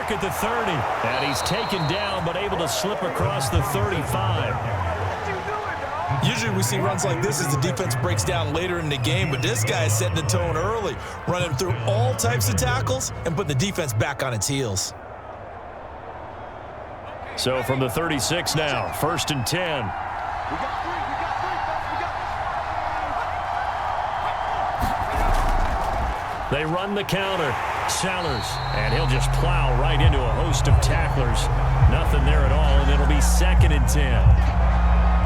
mark at the 30. And he's taken down but able to slip across the 35. Usually we see runs like this as the defense breaks down later in the game, but this guy is setting the tone early, running through all types of tackles and putting the defense back on its heels. So from the 36 now, 1st and 10. They run the counter. Sellers, and he'll just plow right into a host of tacklers. Nothing there at all, and it'll be 2nd and 10.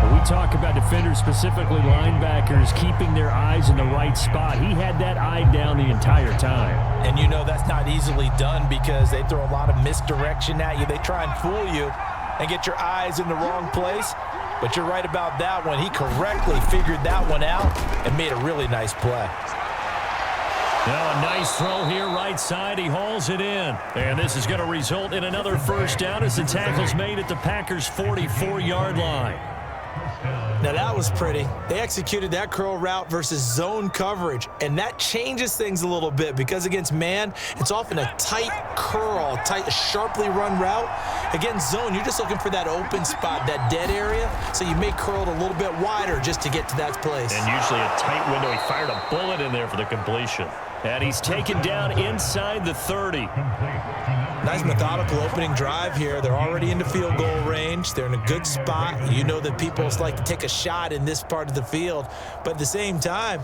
When we talk about defenders, specifically linebackers, keeping their eyes in the right spot, he had that eye down the entire time. And you know that's not easily done because they throw a lot of misdirection at you. They try and fool you and get your eyes in the wrong place. But you're right about that one. He correctly figured that one out and made a really nice play. Now a nice throw here right side. He hauls it in. And this is going to result in another first down as the tackle's made at the Packers' 44-yard line. Now that was pretty. They executed that curl route versus zone coverage, and that changes things a little bit because against man, it's often a tight curl, tight, sharply run route. Against zone, you're just looking for that open spot, that dead area, so you may curl it a little bit wider just to get to that place. And usually a tight window. He fired a bullet in there for the completion. And he's taken down inside the 30. Nice methodical opening drive here. They're already into field goal range. They're in a good spot. You know that people like to take a shot in this part of the field. But at the same time,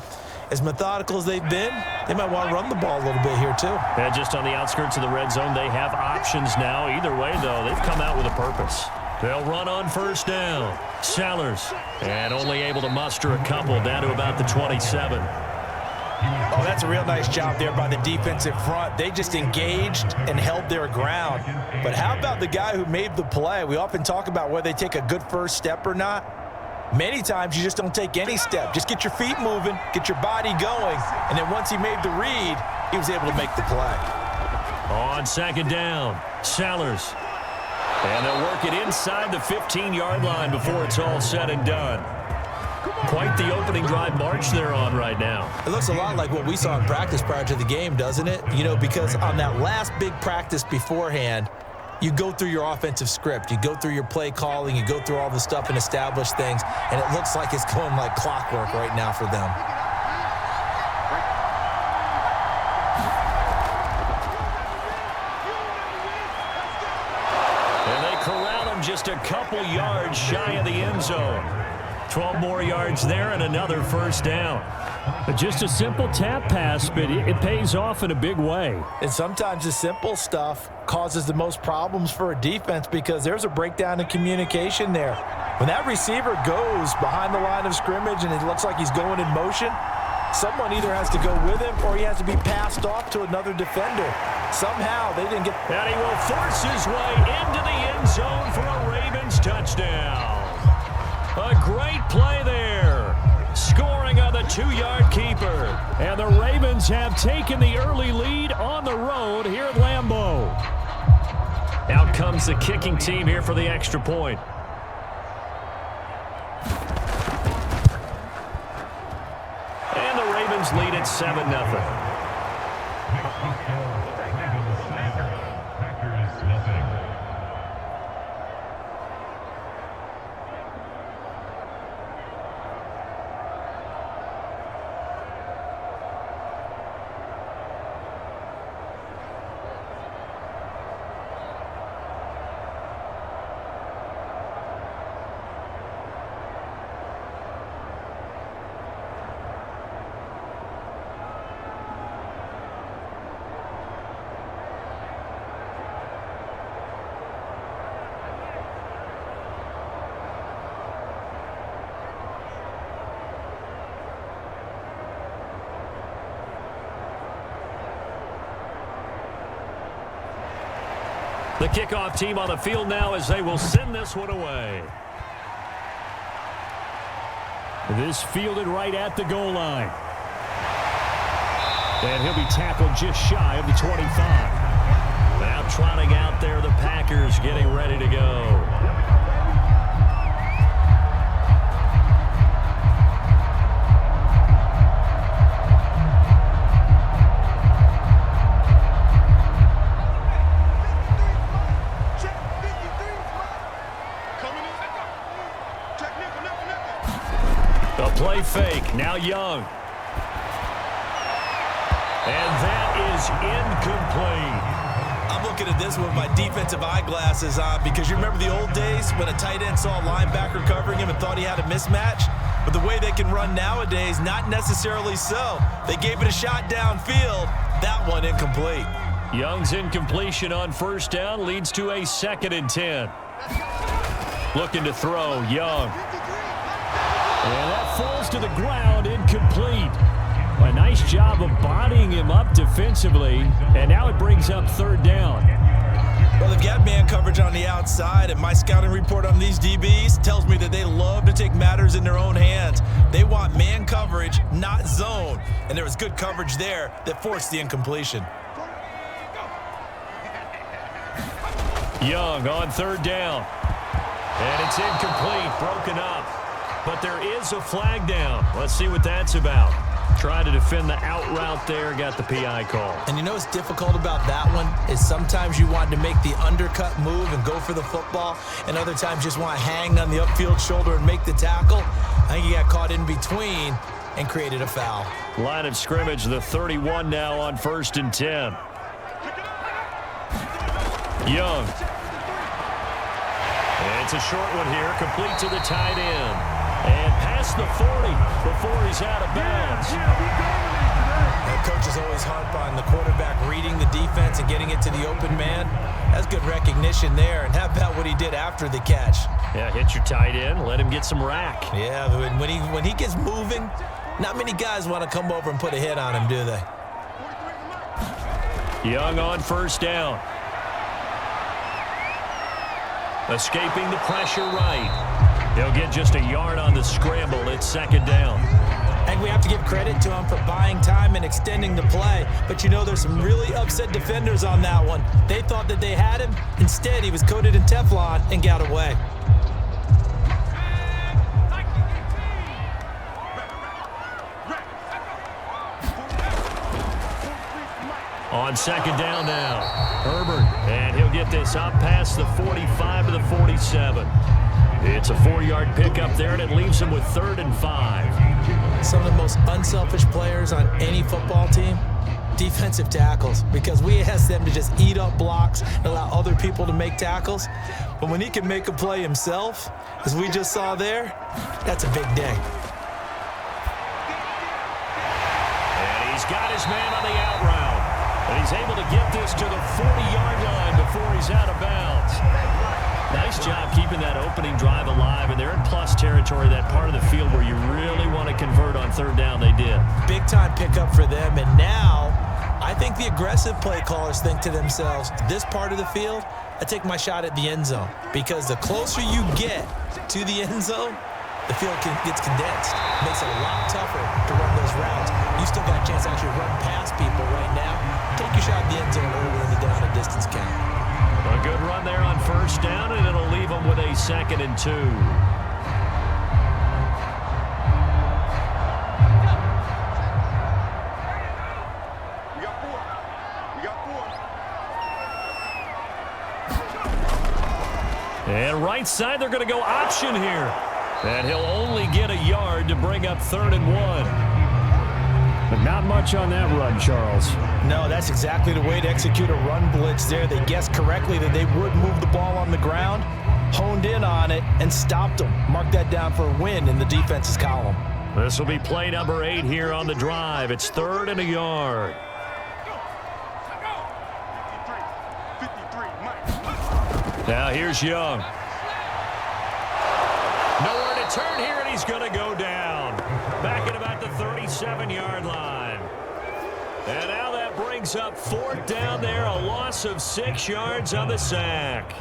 as methodical as they've been, they might want to run the ball a little bit here too. And just on the outskirts of the red zone, they have options now. Either way, though, they've come out with a purpose. They'll run on first down. Sellers. And only able to muster a couple down to about the 27. Oh, that's a real nice job there by the defensive front. They just engaged and held their ground. But how about the guy who made the play? We often talk about whether they take a good first step or not. Many times you just don't take any step. Just get your feet moving, get your body going, and then once he made the read, he was able to make the play. On 2nd down, Sellers. And they'll work it inside the 15-yard line before it's all said and done. Quite the opening drive march they're on right now. It looks a lot like what we saw in practice prior to the game, doesn't it? You know, because on that last big practice beforehand, you go through your offensive script. You go through your play calling. You go through all the stuff and establish things. And it looks like it's going like clockwork right now for them. And they corral him just a couple yards shy of the end zone. 12 more yards there and another first down. Just a simple tap pass, but it pays off in a big way. And sometimes the simple stuff causes the most problems for a defense because there's a breakdown in communication there. When that receiver goes behind the line of scrimmage and it looks like he's going in motion, someone either has to go with him or he has to be passed off to another defender. Somehow they didn't get... And he will force his way into the end zone for a Ravens touchdown. A great play there. Scoring on the 2-yard keeper. And the Ravens have taken the early lead on the road here at Lambeau. Out comes the kicking team here for the extra point. And the Ravens lead at 7-0. The kickoff team on the field now as they will send this one away. This fielded right at the goal line. And he'll be tackled just shy of the 25. Now trotting out there, the Packers getting ready to go. Play fake. Now Young. And that is incomplete. I'm looking at this with my defensive eyeglasses on because you remember the old days when a tight end saw a linebacker covering him and thought he had a mismatch? But the way they can run nowadays, not necessarily so. They gave it a shot downfield. That one incomplete. Young's incompletion on first down leads to a 2nd and 10. Looking to throw, Young. And that falls to the ground, incomplete. A nice job of bodying him up defensively, and now it brings up 3rd down. Well, they've got man coverage on the outside, and my scouting report on these DBs tells me that they love to take matters in their own hands. They want man coverage, not zone, and there was good coverage there that forced the incompletion. Young on 3rd down. And it's incomplete, broken up. But there is a flag down. Let's see what that's about. Trying to defend the out route there, got the PI call. And you know what's difficult about that one is sometimes you want to make the undercut move and go for the football, and other times just want to hang on the upfield shoulder and make the tackle. I think he got caught in between and created a foul. Line of scrimmage, the 31 now on 1st and 10. Young. And it's a short one here, complete to the tight end. And past the 40 before he's out of bounds. And coaches always harp on the quarterback reading the defense and getting it to the open man. That's good recognition there. And how about what he did after the catch? Yeah, hit your tight end, let him get some rack. Yeah, when he gets moving, not many guys want to come over and put a hit on him, do they? Young on 1st down. Escaping the pressure right. He'll get just a yard on the scramble. It's 2nd down. And we have to give credit to him for buying time and extending the play. But you know, there's some really upset defenders on that one. They thought that they had him. Instead, he was coated in Teflon and got away. On 2nd down now, Herbert, and he'll get this up past the 45 to the 47. It's a 4-yard pickup there, and it leaves him with 3rd and 5. Some of the most unselfish players on any football team, defensive tackles, because we ask them to just eat up blocks and allow other people to make tackles. But when he can make a play himself, as we just saw there, that's a big day. And he's got his man on the out route. And he's able to get this to the 40-yard line before he's out of bounds. Nice job keeping that opening drive alive, and they're in plus territory, that part of the field where you really want to convert on 3rd down. They did. Big-time pickup for them, and now I think the aggressive play callers think to themselves, this part of the field, I take my shot at the end zone, because the closer you get to the end zone, the field gets condensed. It makes it a lot tougher to run those routes. You still got a chance to actually run past people right now. Take your shot at the end zone early in the down and distance count. A good run there on 1st down, and it'll leave them with a 2nd and 2. We got 4. And right side, they're going to go option here. And he'll only get a yard to bring up 3rd and 1. But not much on that run, Charles. No, that's exactly the way to execute a run blitz there. They guessed correctly that they would move the ball on the ground, honed in on it, and stopped them. Mark that down for a win in the defense's column. This will be play number 8 here on the drive. It's 3rd and a yard. Now here's Young. Nowhere to turn here, and he's going to go down. Back at about the 37-yard line. And now that brings up 4th down there, a loss of 6 yards on the sack.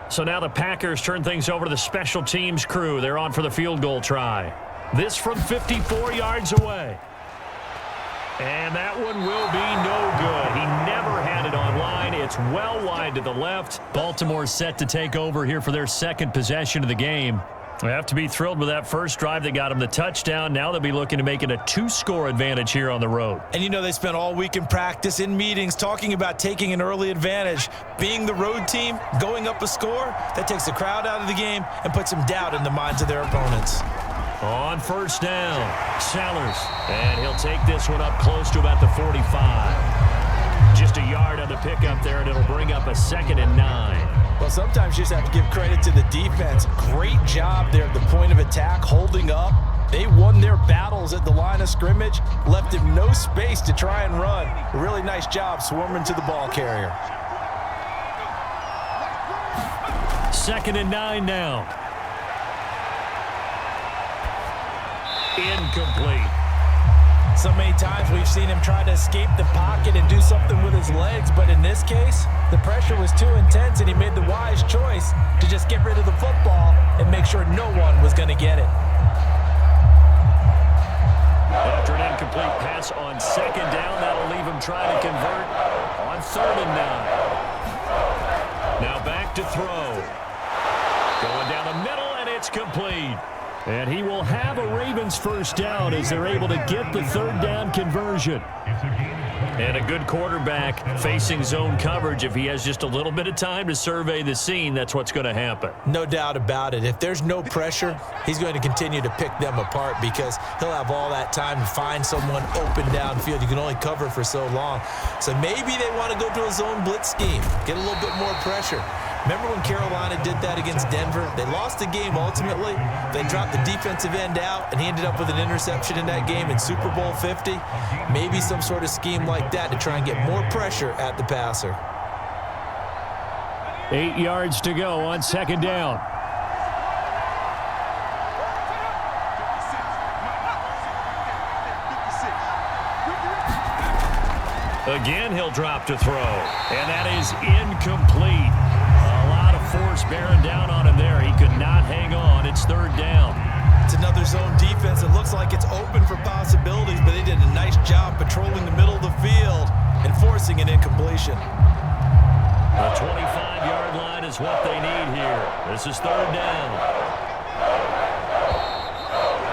So now the Packers turn things over to the special teams crew. They're on for the field goal try. This from 54 yards away. And that one will be no good. He never had it on line. It's well wide to the left. Baltimore set to take over here for their 2nd possession of the game. They have to be thrilled with that first drive that got them the touchdown. Now they'll be looking to make it a 2-score advantage here on the road. And you know they spent all week in practice, in meetings, talking about taking an early advantage. Being the road team, going up a score, that takes the crowd out of the game and puts some doubt in the minds of their opponents. On first down, Sellers. And he'll take this one up close to about the 45. Just a yard on the pickup there, and it'll bring up a 2nd and 9. Well, sometimes you just have to give credit to the defense. Great job there at the point of attack, holding up. They won their battles at the line of scrimmage, left him no space to try and run. A really nice job swarming to the ball carrier. 2nd and 9 now. Incomplete. So many times we've seen him try to escape the pocket and do something with his legs, but in this case, the pressure was too intense and he made the wise choice to just get rid of the football and make sure no one was going to get it. After an incomplete pass on 2nd down, that'll leave him trying to convert on 3rd and 9. Now back to throw. Going down the middle, and it's complete. And he will have a Ravens first down as they're able to get the 3rd down conversion. And a good quarterback facing zone coverage. If he has just a little bit of time to survey the scene, that's what's going to happen. No doubt about it. If there's no pressure, he's going to continue to pick them apart because he'll have all that time to find someone open downfield. You can only cover for so long. So maybe they want to go to a zone blitz scheme, get a little bit more pressure. Remember when Carolina did that against Denver? They lost the game ultimately. They dropped the defensive end out, and he ended up with an interception in that game in Super Bowl 50. Maybe some sort of scheme like that to try and get more pressure at the passer. 8 yards to go on 2nd down. Again, he'll drop to throw, and that is incomplete. A lot of force bearing down on him there. He could not hang on. It's 3rd down. It's another zone defense. It looks like it's open for possibilities, but they did a nice job patrolling the middle of the field and forcing an incompletion. The 25-yard line is what they need here. This is 3rd down.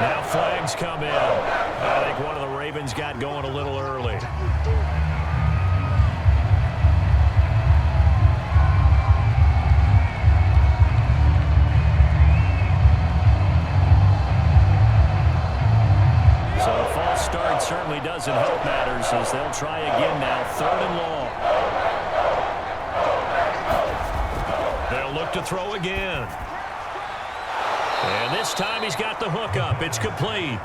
Now flags come in. I think one of the Ravens got going a little early. Certainly doesn't help matters as they'll try again now. 3rd and long. They'll look to throw again. And this time he's got the hook up. It's complete.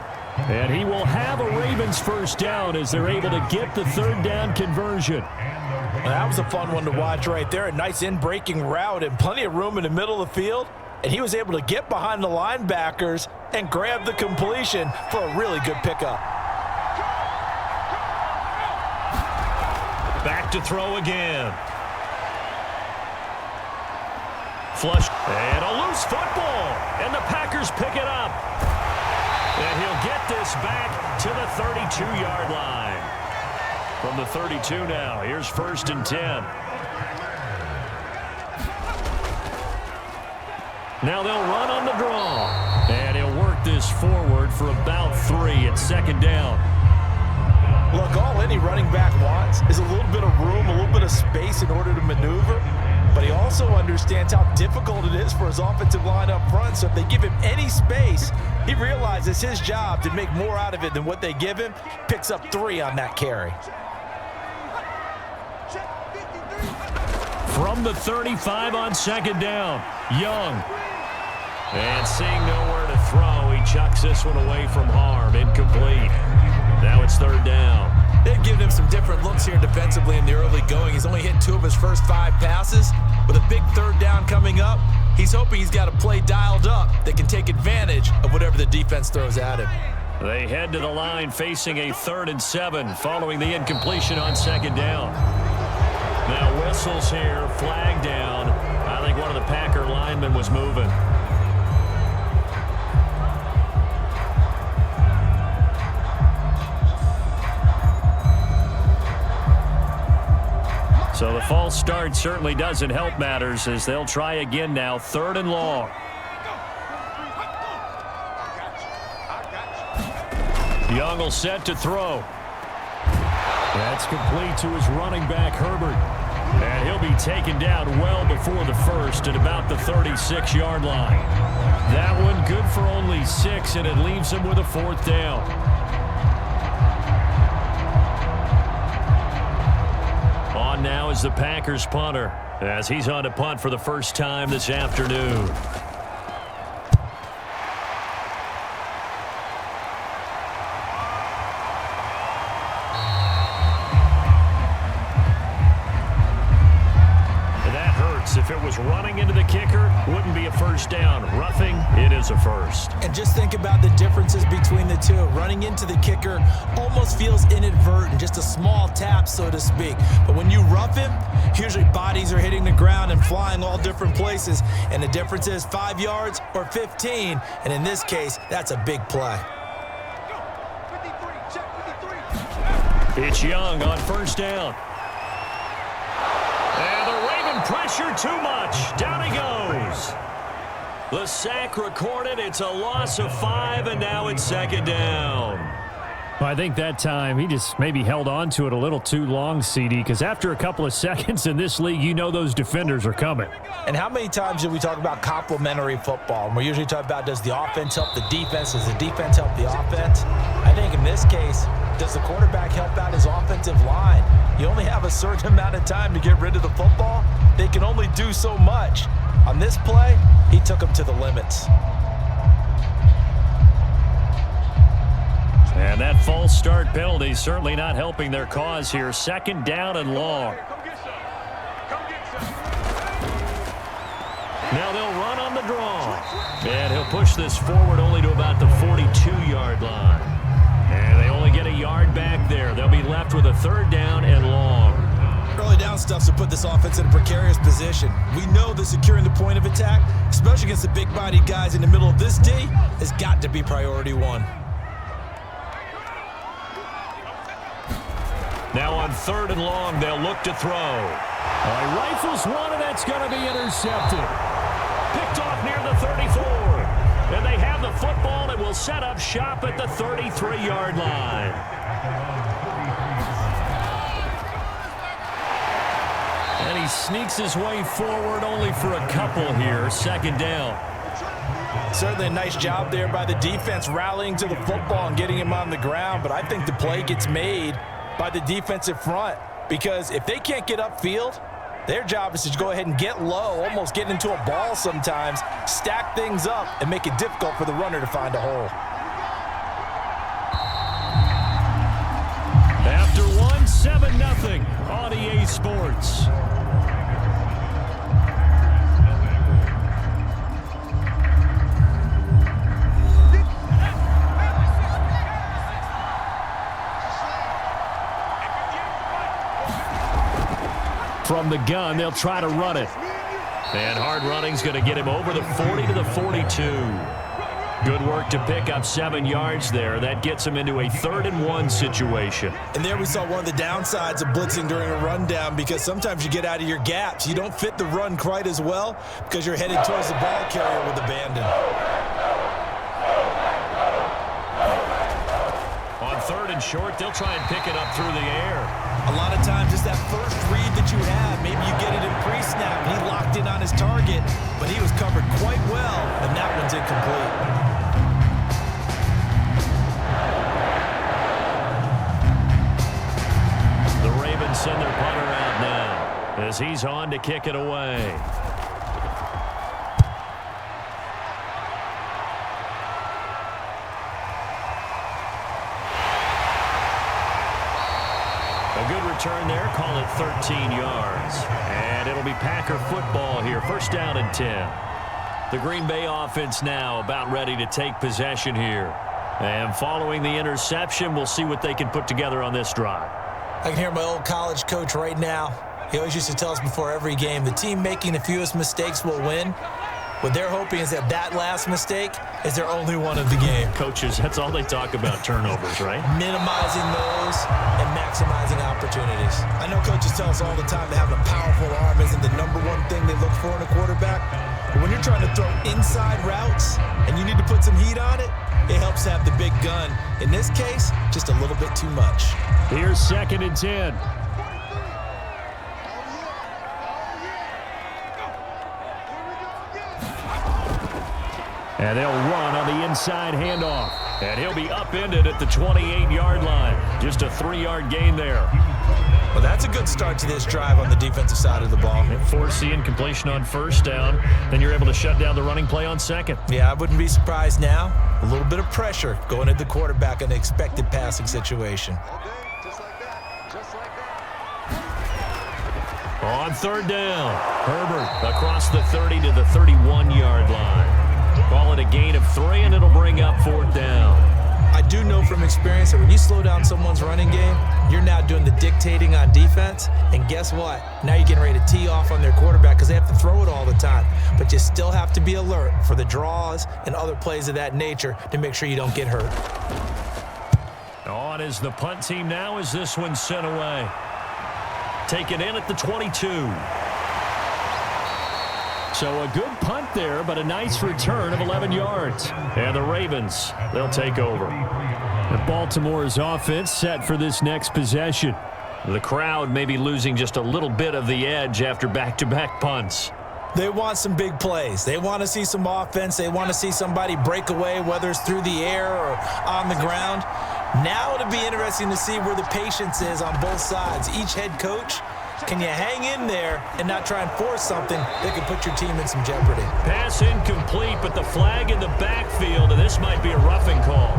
And he will have a Ravens first down as they're able to get the 3rd down conversion. Well, that was a fun one to watch right there. A nice in-breaking route and plenty of room in the middle of the field. And he was able to get behind the linebackers and grab the completion for a really good pickup. Back to throw again. Flush. And a loose football. And the Packers pick it up. And he'll get this back to the 32-yard line. From the 32 now. Here's 1st and 10. Now they'll run on the draw. And he'll work this forward for about 3 at 2nd down. Look, all any running back wants is a little bit of room, a little bit of space in order to maneuver. But he also understands how difficult it is for his offensive line up front. So if they give him any space, he realizes his job to make more out of it than what they give him. Picks up 3 on that carry. From the 35 on 2nd down, Young. And seeing nowhere to throw, he chucks this one away from harm. Incomplete. Now it's 3rd down. They've given him some different looks here defensively in the early going. He's only hit 2 of his first 5 passes. With a big 3rd down coming up, he's hoping he's got a play dialed up that can take advantage of whatever the defense throws at him. They head to the line facing a 3rd and 7 following the incompletion on 2nd down. Now whistles here, flag down. I think one of the Packer linemen was moving. So the false start certainly doesn't help matters as they'll try again now. 3rd and long. Young will set to throw. That's complete to his running back, Herbert. And he'll be taken down well before the first at about the 36-yard line. That one good for only 6, and it leaves him with a 4th down. On now is the Packers punter, as he's on to punt for the first time this afternoon. If it was running into the kicker, wouldn't be a first down. Roughing, it is a first. And just think about the differences between the two. Running into the kicker almost feels inadvertent, just a small tap, so to speak. But when you rough him, usually bodies are hitting the ground and flying all different places. And the difference is 5 yards or 15. And in this case, that's a big play. It's Young on first down. Pressure too much. Down he goes. The sack recorded. It's a loss of 5, and now it's 2nd down. Well, I think that time he just maybe held on to it a little too long, CD, because after a couple of seconds in this league, you know those defenders are coming. And how many times do we talk about complementary football? And we're usually talking about, does the offense help the defense? Does the defense help the offense? I think in this case, does the quarterback help out his offensive line? You only have a certain amount of time to get rid of the football. They can only do so much. On this play, he took them to the limits. And that false start penalty certainly not helping their cause here. 2nd down and long. Now they'll run on the draw. And he'll push this forward only to about the 42-yard line. And they only get a yard back there. They'll be left with a 3rd down and long. Early down stuff's to put this offense in a precarious position. We know that securing the point of attack, especially against the big-bodied guys in the middle of this D, has got to be priority 1. Now on 3rd and long, they'll look to throw. He rifles one, and that's going to be intercepted. Picked off near the 34. And they have the football and will set up shop at the 33-yard line. And he sneaks his way forward only for a couple here. 2nd down. Certainly a nice job there by the defense rallying to the football and getting him on the ground. But I think the play gets made by the defensive front, because if they can't get upfield, their job is to go ahead and get low, almost get into a ball sometimes, stack things up, and make it difficult for the runner to find a hole. After 7-0 on EA Sports. From the gun, they'll try to run it. And hard running's going to get him over the 40 to the 42. Good work to pick up 7 yards there. That gets him into a 3rd and 1 situation. And there we saw one of the downsides of blitzing during a rundown, because sometimes you get out of your gaps. You don't fit the run quite as well because you're headed towards the ball carrier with abandon. On 3rd and short, they'll try and pick it up through the air. A lot of times, just that first read that you have, maybe you get it in pre-snap, and he locked in on his target, but he was covered quite well, and that one's incomplete. The Ravens send their punter out now as he's on to kick it away. A good return there, call it 13 yards. And it'll be Packer football here, 1st down and 10. The Green Bay offense now about ready to take possession here. And following the interception, we'll see what they can put together on this drive. I can hear my old college coach right now. He always used to tell us before every game, the team making the fewest mistakes will win. What they're hoping is that that last mistake is their only one of the game. Coaches, that's all they talk about, turnovers, right? Minimizing those and maximizing opportunities. I know coaches tell us all the time that having a powerful arm isn't the #1 thing they look for in a quarterback. But when you're trying to throw inside routes and you need to put some heat on it, it helps have the big gun. In this case, just a little bit too much. Here's 2nd and 10. And they'll run on the inside handoff. And he'll be upended at the 28-yard line. Just a 3-yard gain there. Well, that's a good start to this drive on the defensive side of the ball. Force the incompletion on 1st down. Then you're able to shut down the running play on 2nd. Yeah, I wouldn't be surprised now. A little bit of pressure going at the quarterback in an expected passing situation. Just like that. Just like that. On 3rd down, Herbert across the 30 to the 31-yard line. Call it a gain of 3, and it'll bring up 4th down. I do know from experience that when you slow down someone's running game, you're now doing the dictating on defense. And guess what? Now you're getting ready to tee off on their quarterback because they have to throw it all the time. But you still have to be alert for the draws and other plays of that nature to make sure you don't get hurt. On is the punt team now as this one's sent away. Taken in at the 22. So a good punt there, but a nice return of 11 yards. And the Ravens, they'll take over. And Baltimore's offense set for this next possession. The crowd may be losing just a little bit of the edge after back-to-back punts. They want some big plays. They want to see some offense. They want to see somebody break away, whether it's through the air or on the ground. Now it'll be interesting to see where the patience is on both sides. Each head coach, can you hang in there and not try and force something that could put your team in some jeopardy? Pass incomplete, but the flag in the backfield, and this might be a roughing call.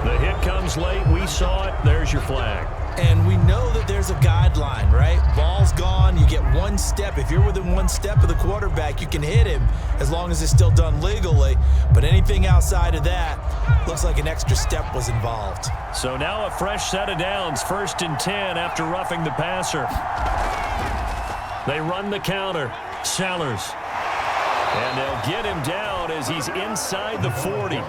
The hit comes late. We saw it. There's your flag. And we know that there's a guideline, right? Ball's gone. You get one step. If you're within one step of the quarterback, you can hit him as long as it's still done legally. But anything outside of that, looks like an extra step was involved. So now a fresh set of downs. 1st and 10 after roughing the passer. They run the counter. Sellers. And they'll get him down as he's inside the 40.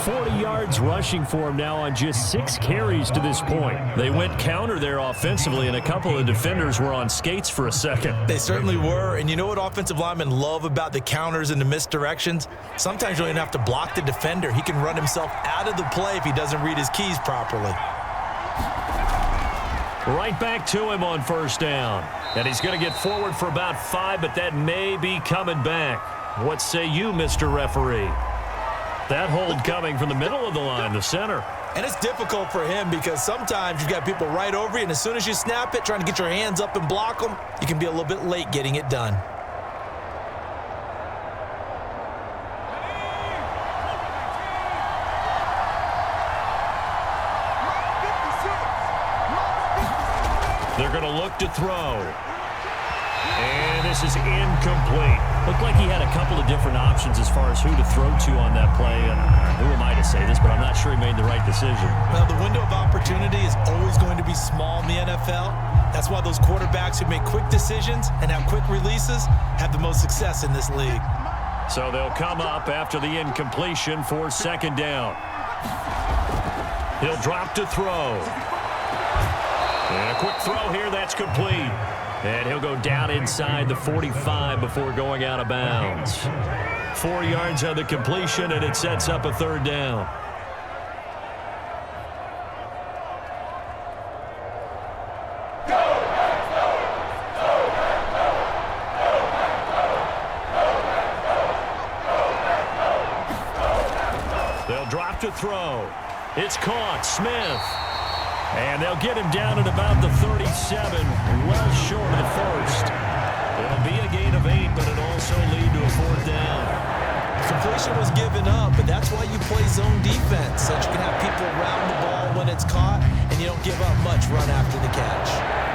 40 yards rushing for him now on just 6 carries to this point. They went counter there offensively, and a couple of defenders were on skates for a second. They certainly were. And you know what offensive linemen love about the counters and the misdirections? Sometimes you don't even have to block the defender. He can run himself out of the play if he doesn't read his keys properly. Right back to him on 1st down. And he's going to get forward for about 5, but that may be coming back. What say you, Mr. Referee? That hold coming from the middle of the line, the center. And it's difficult for him because sometimes you've got people right over you, and as soon as you snap it, trying to get your hands up and block them, you can be a little bit late getting it done. They're going to look to throw. And this is incomplete. Looked like he had a couple of different options as far as who to throw to on that play. And who am I to say this, but I'm not sure he made the right decision. Well, the window of opportunity is always going to be small in the NFL. That's why those quarterbacks who make quick decisions and have quick releases have the most success in this league. So they'll come up after the incompletion for 2nd down. He'll drop to throw. And a quick throw here, that's complete. And he'll go down inside the 45 before going out of bounds. 4 yards on the completion, and it sets up a 3rd down. They'll drop to throw. It's caught. Smith. And they'll get him down at about the 37, well short of the 1st. It'll be a gain of 8, but it'll also lead to a 4th down. Completion was given up, but that's why you play zone defense, so that you can have people around the ball when it's caught, and you don't give up much run after the catch.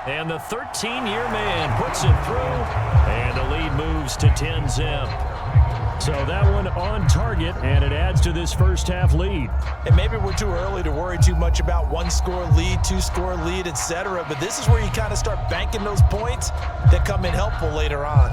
And the 13-year man puts it through, and the lead moves to 10-zip. So that one on target, and it adds to this first half lead. And maybe we're too early to worry too much about 1-score lead, 2-score lead, etc. But this is where you kind of start banking those points that come in helpful later on.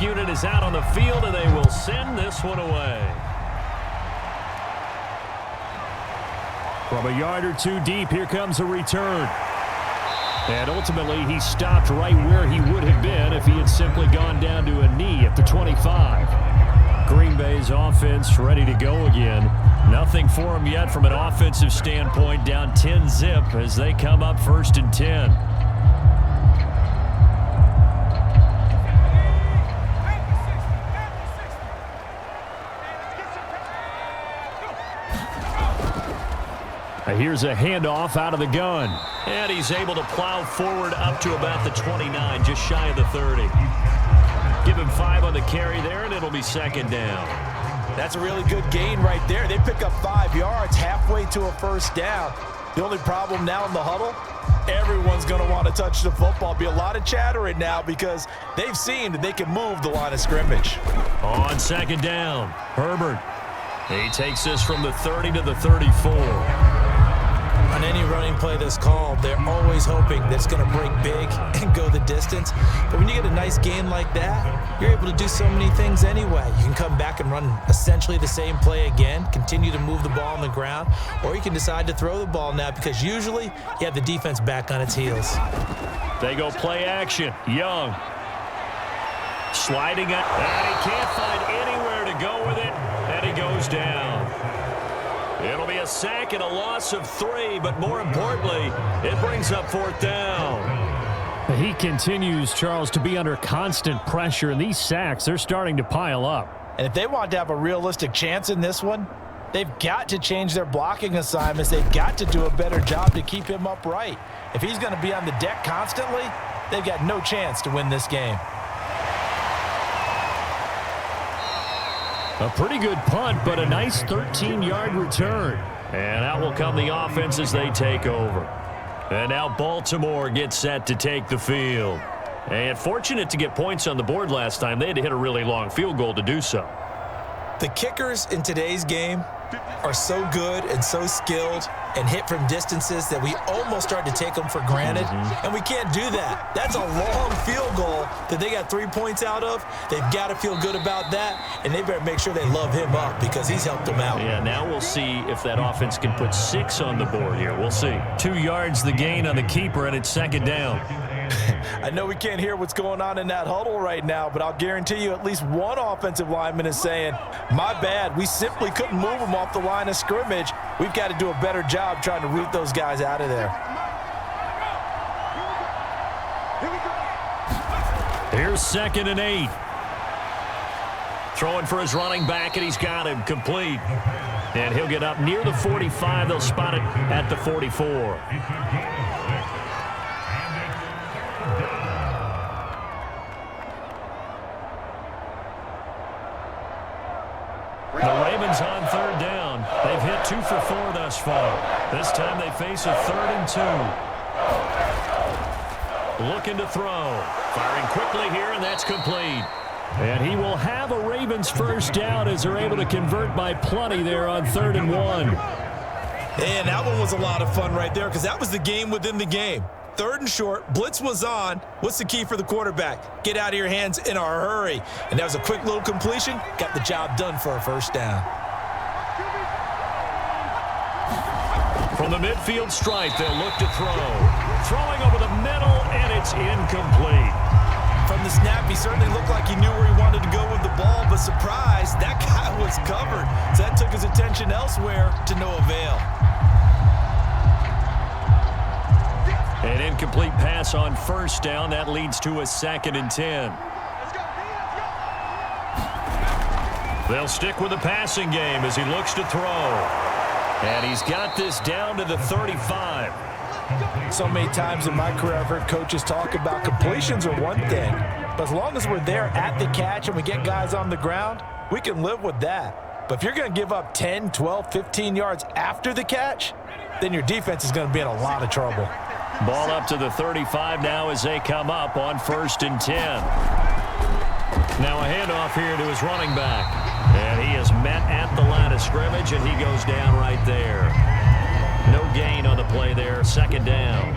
unit is out on the field, and they will send this one away. From a yard or two deep, here comes a return. And ultimately, he stopped right where he would have been if he had simply gone down to a knee at the 25. Green Bay's offense ready to go again. Nothing for him yet from an offensive standpoint, down 10-zip as they come up 1st and 10. Here's a handoff out of the gun. And he's able to plow forward up to about the 29, just shy of the 30. Give him 5 on the carry there, and it'll be 2nd down. That's a really good gain right there. They pick up 5 yards halfway to a 1st down. The only problem now in the huddle, everyone's going to want to touch the football. Be a lot of chattering now because they've seen that they can move the line of scrimmage. On 2nd down, Herbert. He takes this from the 30 to the 34. On any running play that's called, they're always hoping that it's going to break big and go the distance. But when you get a nice gain like that, you're able to do so many things anyway. You can come back and run essentially the same play again, continue to move the ball on the ground, or you can decide to throw the ball now because usually you have the defense back on its heels. They go play action. Young. Sliding up, and he can't find anywhere to go with it, and he goes down. It'll be a sack and a loss of 3, but more importantly, it brings up 4th down. He continues, Charles, to be under constant pressure, and these sacks, they're starting to pile up. And if they want to have a realistic chance in this one, they've got to change their blocking assignments. They've got to do a better job to keep him upright. If he's going to be on the deck constantly, they've got no chance to win this game. A pretty good punt, but a nice 13-yard return. And out will come the offense as they take over. And now Baltimore gets set to take the field. And fortunate to get points on the board last time. They had to hit a really long field goal to do so. The kickers in today's game are so good and so skilled and hit from distances that we almost start to take them for granted, and we can't do that. That's a long field goal that they got 3 points out of. They've got to feel good about that, and they better make sure they love him up because he's helped them out. Yeah, now we'll see if that offense can put 6 on the board here. We'll see. 2 yards the gain on the keeper, and it's 2nd down. I know we can't hear what's going on in that huddle right now, but I'll guarantee you at least one offensive lineman is saying, my bad, we simply couldn't move them off the line of scrimmage. We've got to do a better job trying to root those guys out of there. Here's 2nd and 8. Throwing for his running back, and he's got him complete. And he'll get up near the 45. They'll spot it at the 44. The Ravens on 3rd down. They've hit 2 for 4 thus far. This time they face a 3rd and 2. Looking to throw. Firing quickly here, and that's complete. And he will have a Ravens 1st down as they're able to convert by plenty there on 3rd and 1. And that one was a lot of fun right there because that was the game within the game. 3rd and short, blitz was on. What's the key for the quarterback? Get out of your hands in a hurry. And that was a quick little completion. Got the job done for a 1st down. From the midfield stripe, they'll look to throw. Throwing over the middle, and it's incomplete. From the snap, he certainly looked like he knew where he wanted to go with the ball, but surprise, that guy was covered. So that took his attention elsewhere to no avail. An incomplete pass on 1st down. That leads to a 2nd and 10. They'll stick with the passing game as he looks to throw. And he's got this down to the 35. So many times in my career, I've heard coaches talk about completions are one thing, but as long as we're there at the catch and we get guys on the ground, we can live with that. But if you're going to give up 10, 12, 15 yards after the catch, then your defense is going to be in a lot of trouble. Ball up to the 35 now as they come up on 1st and 10. Now a handoff here to his running back. And he is met at the line of scrimmage, and he goes down right there. No gain on the play there, 2nd down.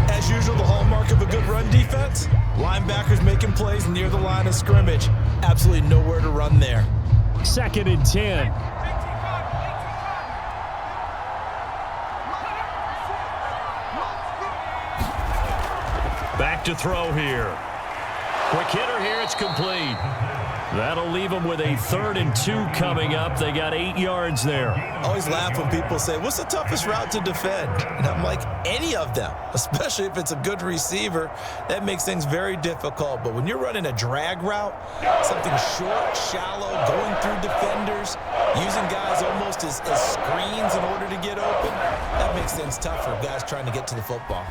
As usual, the hallmark of a good run defense, linebackers making plays near the line of scrimmage. Absolutely nowhere to run there. 2nd and 10. Back to throw here. Quick hitter here, it's complete. That'll leave them with a 3rd and 2 coming up. They got 8 yards there. I always laugh when people say, what's the toughest route to defend? And I'm like, any of them, especially if it's a good receiver. That makes things very difficult. But when you're running a drag route, something short, shallow, going through defenders, using guys almost as screens in order to get open, that makes things tough for guys trying to get to the football.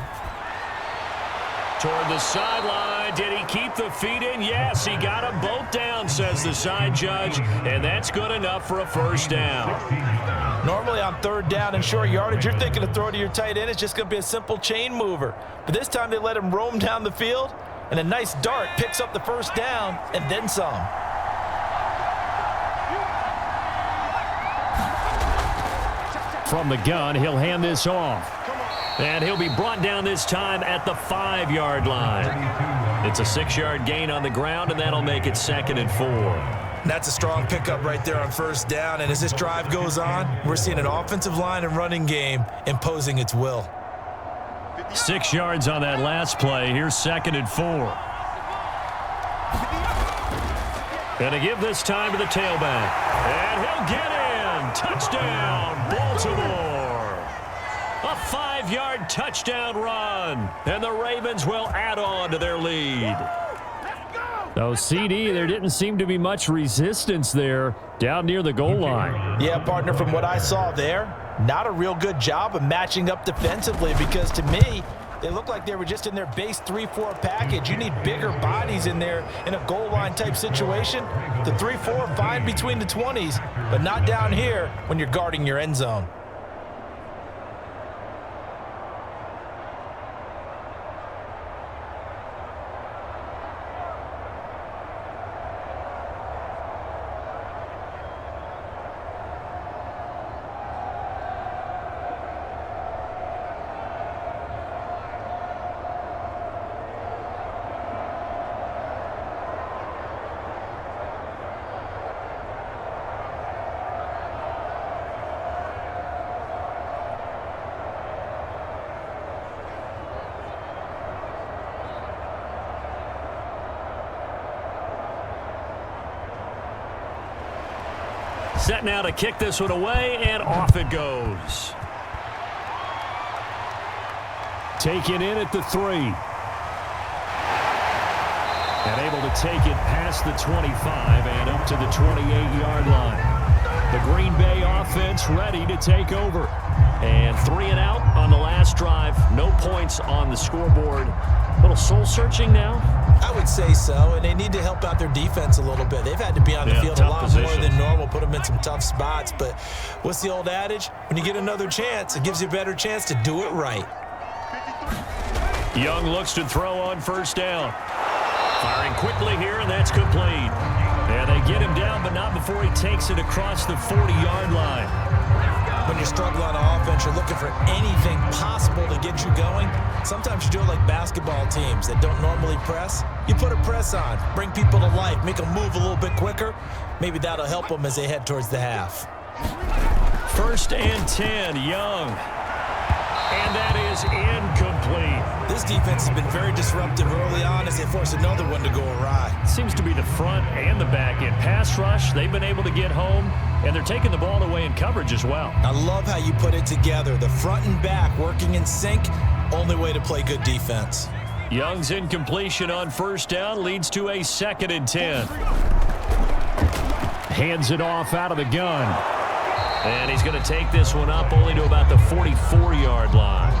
Toward the sideline. Did he keep the feet in? Yes, he got them both down, says the side judge, and that's good enough for a 1st down. Normally on 3rd down and short yardage, you're thinking to throw to your tight end. It's just going to be a simple chain mover. But this time they let him roam down the field, and a nice dart picks up the 1st down and then some. From the gun, he'll hand this off. And he'll be brought down this time at the 5-yard line. It's a 6-yard gain on the ground, and that'll make it 2nd and 4. That's a strong pickup right there on 1st down. And as this drive goes on, we're seeing an offensive line and running game imposing its will. 6 yards on that last play. Here's 2nd and 4. Gonna give this time to the tailback. And he'll get in. Touchdown, Baltimore. A 5-yard touchdown run, and the Ravens will add on to their lead. So, CD, there didn't seem to be much resistance there down near the goal line. Yeah, partner, from what I saw there, not a real good job of matching up defensively because, to me, they look like they were just in their base 3-4 package. You need bigger bodies in there in a goal line type situation. The 3-4 fine between the 20s, but not down here when you're guarding your end zone. Set now to kick this one away, and off it goes. Taken in at the 3. And able to take it past the 25 and up to the 28-yard line. The Green Bay offense ready to take over. And 3 and out on the last drive. No points on the scoreboard. A little soul-searching now? I would say so, and they need to help out their defense a little bit. They've had to be on the field a lot more than normal, put them in some tough spots. But what's the old adage? When you get another chance, it gives you a better chance to do it right. Young looks to throw on 1st down. Firing quickly here, and that's complete. And they get him down, but not before he takes it across the 40-yard line. When you're struggling on offense, you're looking for anything possible to get you going. Sometimes you do it like basketball teams that don't normally press. You put a press on, bring people to life, make them move a little bit quicker. Maybe that'll help them as they head towards the half. 1st and 10, Young. And that is incomplete. This defense has been very disruptive early on as they force another one to go awry. Seems to be the front and the back end. Pass rush, they've been able to get home, and they're taking the ball away in coverage as well. I love how you put it together. The front and back working in sync, only way to play good defense. Young's incompletion on 1st down leads to a 2nd and 10. Hands it off out of the gun. And he's going to take this one up only to about the 44-yard line.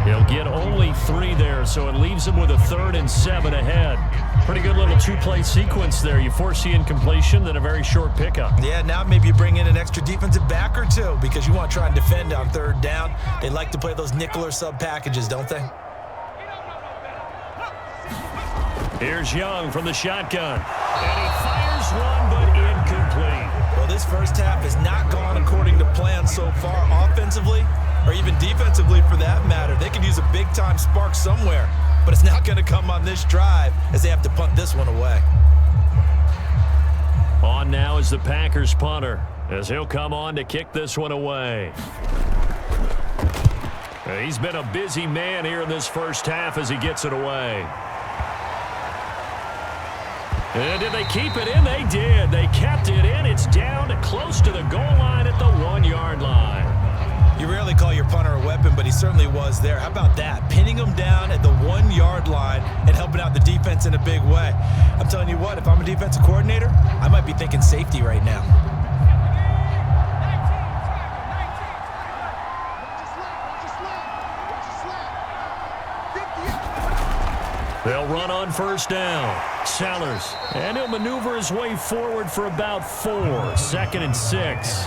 He'll get only 3 there, so it leaves him with a 3rd and 7 ahead. Pretty good little 2-play sequence there. You force the incompletion, then a very short pickup. Yeah, now maybe you bring in an extra defensive back or two because you want to try and defend on 3rd down. They like to play those nickel or sub packages, don't they? Here's Young from the shotgun. And he fires one, but incomplete. Well, this first half has not gone according to plan so far offensively. or even defensively for that matter. They could use a big-time spark somewhere, but it's not going to come on this drive as they have to punt this one away. On now is the Packers punter, as he'll come on to kick this one away. He's been a busy man here in this first half as he gets it away. And did they keep it in? They did. They kept it in. It's down to close to the goal line at the 1-yard line. You rarely call your punter a weapon, but he certainly was there. How about that? Pinning him down at the 1-yard line and helping out the defense in a big way. I'm telling you what, if I'm a defensive coordinator, I might be thinking safety right now. They'll run on first down. Sellers. And he'll maneuver his way forward for about 4. 2nd and 6.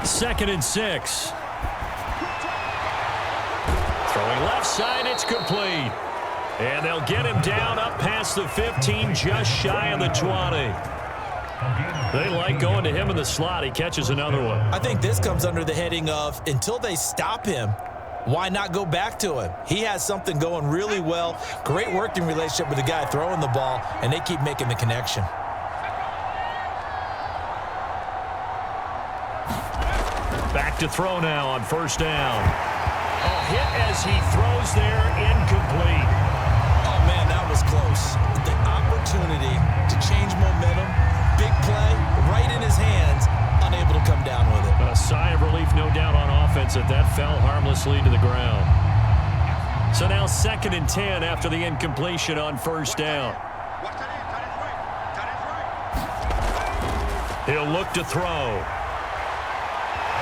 Second and 6. Throwing left side, it's complete. And they'll get him down up past the 15, just shy of the 20. They like going to him in the slot. He catches another one. I think this comes under the heading of, until they stop him, why not go back to him? He has something going really well. Great working relationship with the guy throwing the ball, and they keep making the connection. Back to throw now on first down. Oh, hit as he throws there, incomplete. Oh, man, that was close. The opportunity to change momentum, big play, right in his hands, unable to come down with it. A sigh of relief, no doubt, on offense that fell harmlessly to the ground. So now 2nd and 10 after the incompletion on first down. He'll look to throw.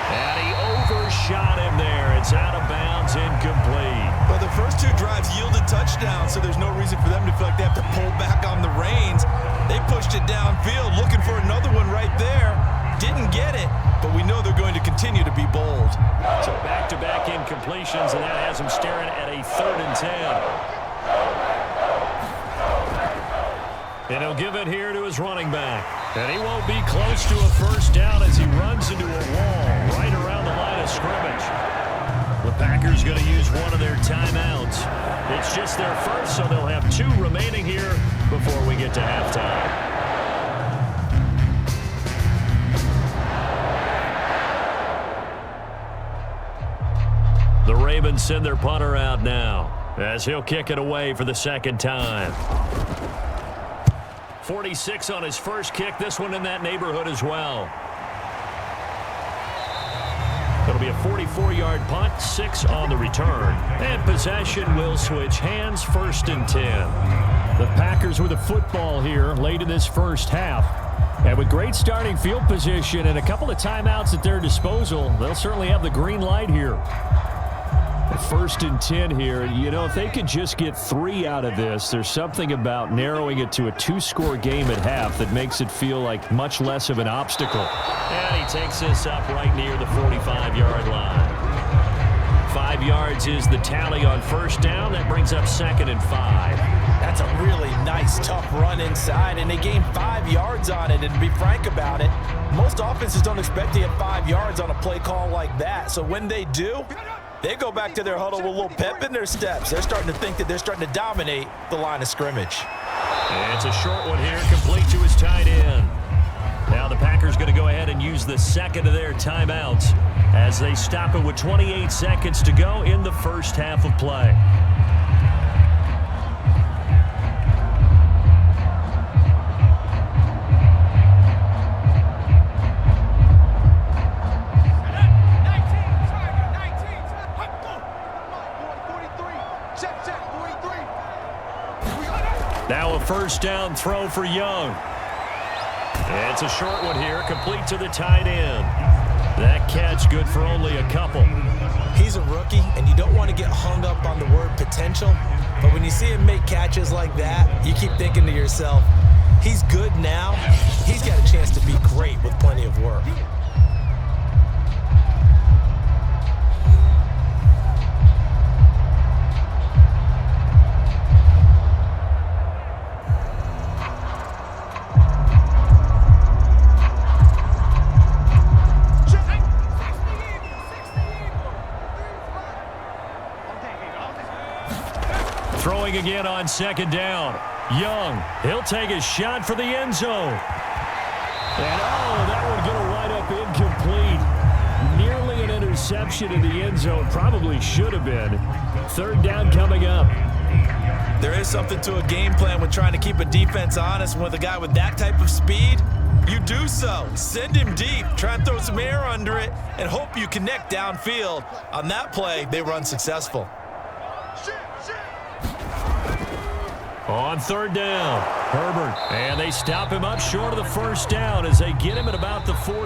And he overshot him there. It's out of bounds, incomplete. Well, the first 2 drives yielded touchdowns, so there's no reason for them to feel like they have to pull back on the reins. They pushed it downfield, looking for another one right there. Didn't get it, but we know they're going to continue to be bold. So back-to-back incompletions, and that has him staring at a 3rd and 10. And he'll give it here to his running back. And he won't be close to a first down as he runs into a wall right around the line of scrimmage. The Packers going to use one of their timeouts. It's just their first, so they'll have 2 remaining here before we get to halftime. The Ravens send their punter out now as he'll kick it away for the 2nd time. 46 on his first kick. This one in that neighborhood as well. It'll be a 44-yard punt, 6 on the return. And possession will switch hands, 1st and 10. The Packers with a football here late in this first half. And with great starting field position and a couple of timeouts at their disposal, they'll certainly have the green light here. 1st and 10 here. You know, if they could just get 3 out of this, there's something about narrowing it to a 2-score game at half that makes it feel like much less of an obstacle. And he takes this up right near the 45-yard line. 5 yards is the tally on first down. That brings up 2nd and 5. That's a really nice, tough run inside, and they gained 5 yards on it. And to be frank about it, most offenses don't expect to get 5 yards on a play call like that. So when they do, they go back to their huddle with a little pep in their steps. They're starting to think that they're starting to dominate the line of scrimmage. And it's a short one here, complete to his tight end. Now the Packers going to go ahead and use the 2nd of their timeouts as they stop it with 28 seconds to go in the first half of play. Now a first down throw for Young. It's a short one here, complete to the tight end. That catch good for only a couple. He's a rookie, and you don't want to get hung up on the word potential. But when you see him make catches like that, you keep thinking to yourself, He's good now. He's got a chance to be great with plenty of work. Throwing again on second down. Young, he'll take a shot for the end zone. And, that one going to wind up incomplete. Nearly an interception in the end zone. Probably should have been. Third down coming up. There is something to a game plan with trying to keep a defense honest. With a guy with that type of speed, you do so. Send him deep. Try and throw some air under it and hope you connect downfield. On that play, they were unsuccessful. On third down, Herbert. And they stop him up short of the first down as they get him at about the 43.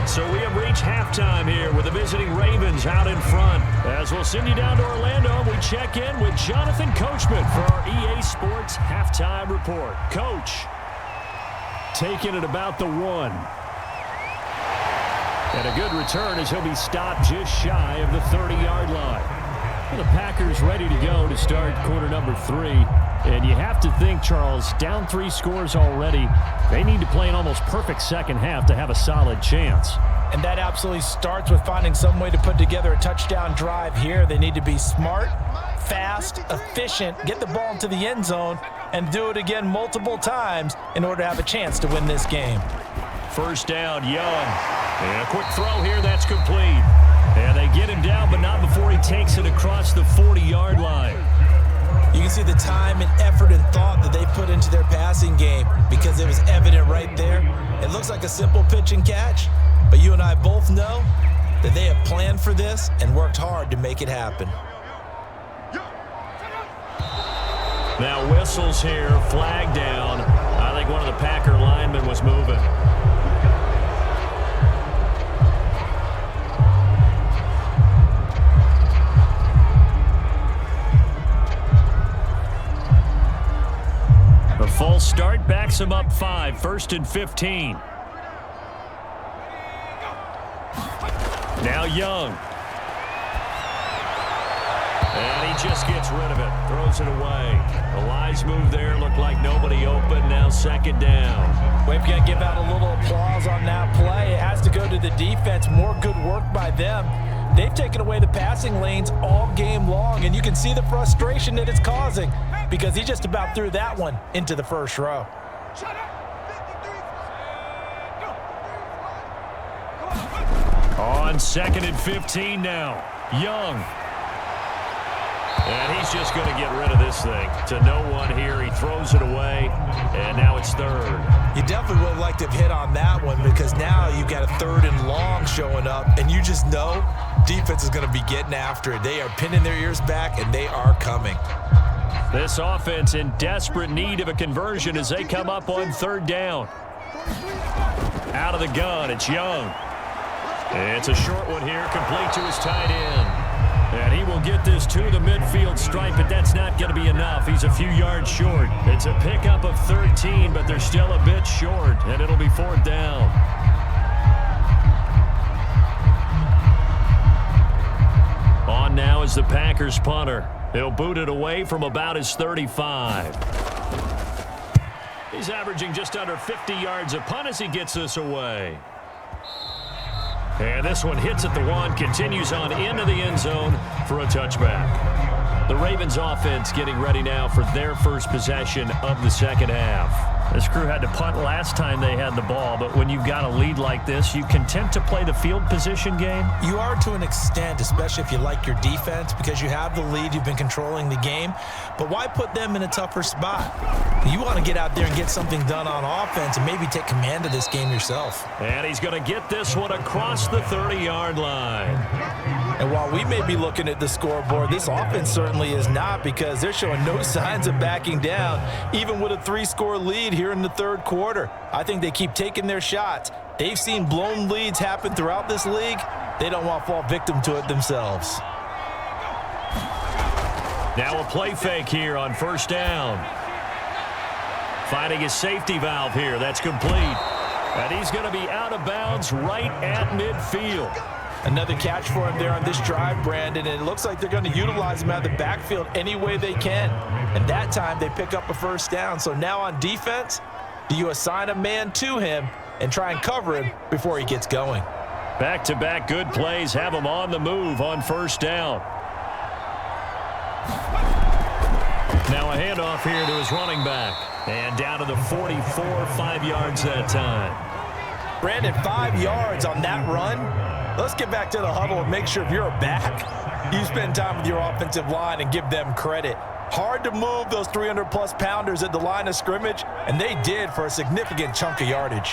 So we have reached halftime here with the visiting Ravens out in front. As we'll send you down to Orlando, we check in with Jonathan Coachman for our EA Sports Halftime Report. Coach, taking it about the 1. And a good return as he'll be stopped just shy of the 30-yard line. The Packers ready to go to start quarter number 3. And you have to think, Charles, down 3 scores already. They need to play an almost perfect second half to have a solid chance. And that absolutely starts with finding some way to put together a touchdown drive here. They need to be smart, fast, efficient, get the ball into the end zone, and do it again multiple times in order to have a chance to win this game. First down, Young. And a quick throw here, that's complete. And they get him down, but not before he takes it across the 40-yard line. You can see the time and effort and thought that they put into their passing game because it was evident right there. It looks like a simple pitch and catch, but you and I both know that they have planned for this and worked hard to make it happen. Now whistles here, flag down. I think one of the Packer linemen was moving. A false start backs him up 5, 1st and 15. Now Young. And he just gets rid of it, throws it away. The lines move there, look like nobody open, now second down. We've got to give out a little applause on that play. It has to go to the defense, more good work by them. They've taken away the passing lanes all game long, and you can see the frustration that it's causing because he just about threw that one into the first row. On 2nd and 15 now, Young. And he's just going to get rid of this thing. To no one here. He throws it away, and now it's 3rd. You definitely would have liked to have hit on that one because now you've got a 3rd and long showing up, and you just know defense is going to be getting after it. They are pinning their ears back, and they are coming. This offense in desperate need of a conversion as they come up on 3rd down. Out of the gun, it's Young. It's a short one here, complete to his tight end. And he will get this to the midfield stripe, but that's not going to be enough. He's a few yards short. It's a pickup of 13, but they're still a bit short, and it'll be 4th down. On now is the Packers punter. He'll boot it away from about his 35. He's averaging just under 50 yards a punt as he gets this away. And this one hits at the 1, continues on into the end zone for a touchback. The Ravens offense getting ready now for their first possession of the second half. This crew had to punt last time they had the ball, but when you've got a lead like this, you content to play the field position game? You are to an extent, especially if you like your defense, because you have the lead, you've been controlling the game. But why put them in a tougher spot? You want to get out there and get something done on offense and maybe take command of this game yourself. And he's going to get this one across the 30-yard line. And while we may be looking at the scoreboard, this offense certainly is not because they're showing no signs of backing down, even with a 3-score lead here in the 3rd quarter. I think they keep taking their shots. They've seen blown leads happen throughout this league. They don't want to fall victim to it themselves. Now a play fake here on 1st down. Finding his safety valve here. That's complete. And he's going to be out of bounds right at midfield. Another catch for him there on this drive, Brandon, and it looks like they're going to utilize him out of the backfield any way they can. And that time they pick up a first down. So now on defense, do you assign a man to him and try and cover him before he gets going? Back-to-back good plays have him on the move on first down. Now a handoff here to his running back. And down to the 44, 5 yards that time. Brandon, 5 yards on that run. Let's get back to the huddle and make sure if you're a back, you spend time with your offensive line and give them credit. Hard to move those 300-plus pounders at the line of scrimmage, and they did for a significant chunk of yardage.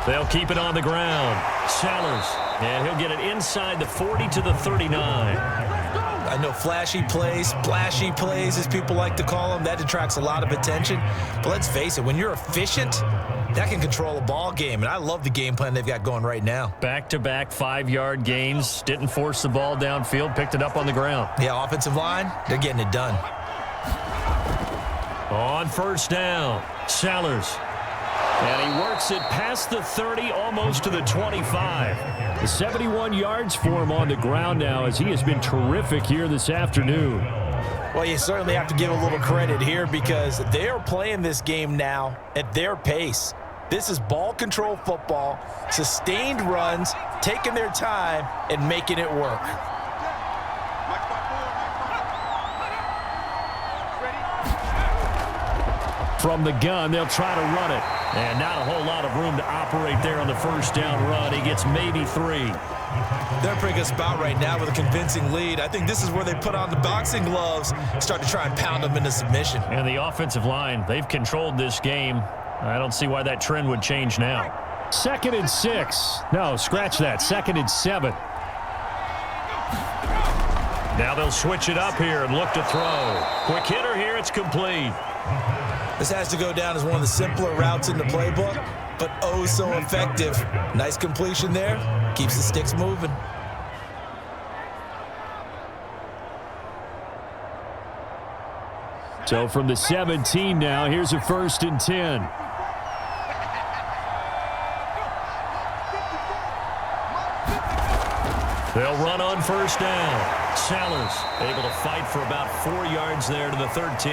They'll keep it on the ground. Sellers, and he'll get it inside the 40 to the 39. I know flashy plays, splashy plays, as people like to call them, that attracts a lot of attention. But let's face it, when you're efficient, that can control a ball game. And I love the game plan they've got going right now. Back-to-back 5-yard gains. Didn't force the ball downfield. Picked it up on the ground. Yeah, offensive line, they're getting it done. On first down, Sellers. And he works it past the 30, almost to the 25. The 71 yards for him on the ground now, as he has been terrific here this afternoon. Well, you certainly have to give a little credit here because they are playing this game now at their pace. This is ball control football, sustained runs, taking their time and making it work. From the gun, they'll try to run it. And not a whole lot of room to operate there on the first down run. He gets maybe 3. They're a pretty good spot right now with a convincing lead. I think this is where they put on the boxing gloves, start to try and pound them into submission. And the offensive line, they've controlled this game. I don't see why that trend would change now. 2nd and 6. No, scratch that. 2nd and 7. Now they'll switch it up here and look to throw. Quick hitter here. It's complete. This has to go down as one of the simpler routes in the playbook, but oh so effective. Nice completion there. Keeps the sticks moving. So from the 17 now, here's a 1st and 10. They'll run on first down. Sellers able to fight for about 4 yards there to the 13.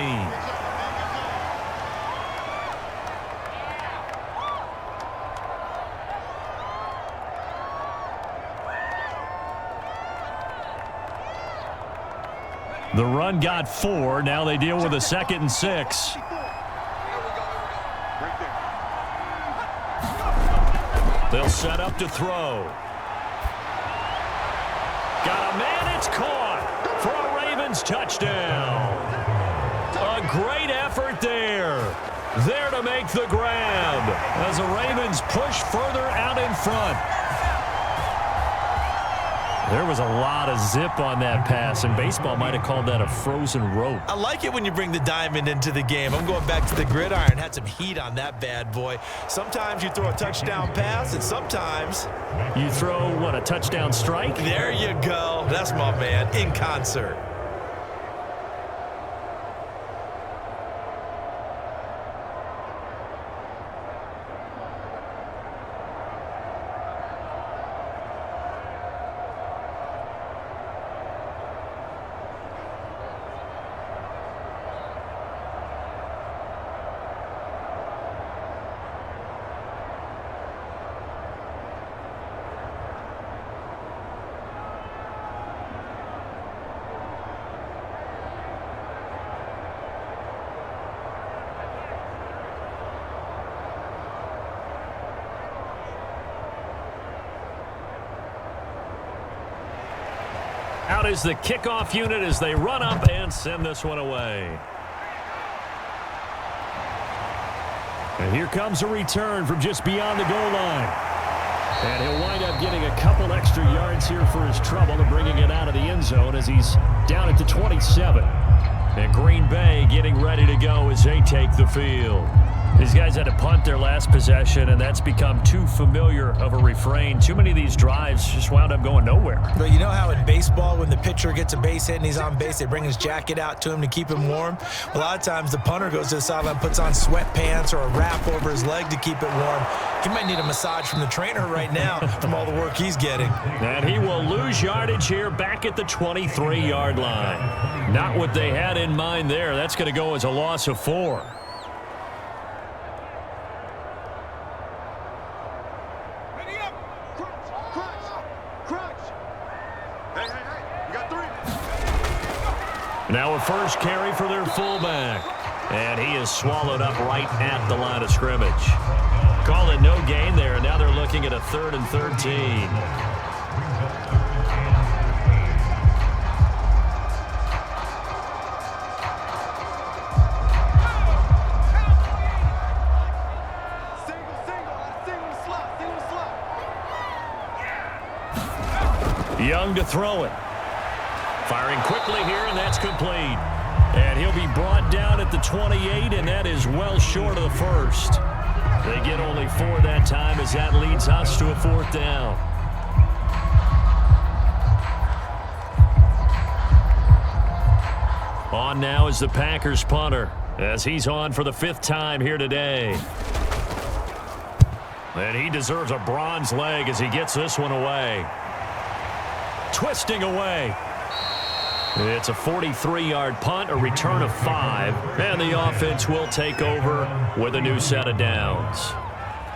The run got 4. Now they deal with a 2nd and 6. They'll set up to throw. Got a man. It's caught for a Ravens touchdown. A great effort there. There to make the grab as the Ravens push further out in front. There was a lot of zip on that pass, and baseball might have called that a frozen rope. I like it when you bring the diamond into the game. I'm going back to the gridiron. Had some heat on that bad boy. Sometimes you throw a touchdown pass, and sometimes you throw, what, a touchdown strike? There you go. That's my man, in concert. Out is the kickoff unit as they run up and send this one away. And here comes a return from just beyond the goal line. And he'll wind up getting a couple extra yards here for his trouble and bringing it out of the end zone as he's down at the 27. And Green Bay getting ready to go as they take the field. These guys had to punt their last possession, and that's become too familiar of a refrain. Too many of these drives just wound up going nowhere. But you know how in baseball, when the pitcher gets a base hit and he's on base, they bring his jacket out to him to keep him warm? A lot of times the punter goes to the sideline, puts on sweatpants or a wrap over his leg to keep it warm. He might need a massage from the trainer right now from all the work he's getting. And he will lose yardage here back at the 23-yard line. Not what they had in mind there. That's going to go as a loss of 4. Now a first carry for their fullback. And he is swallowed up right at the line of scrimmage. Call it no gain there. Now they're looking at a 3rd and 13. Young to throw it. Firing quickly here, and that's complete. And he'll be brought down at the 28, and that is well short of the first. They get only 4 that time as that leads us to a 4th down. On now is the Packers punter as he's on for the 5th time here today. And he deserves a bronze leg as he gets this one away. Twisting away. It's a 43-yard punt, a return of 5, and the offense will take over with a new set of downs.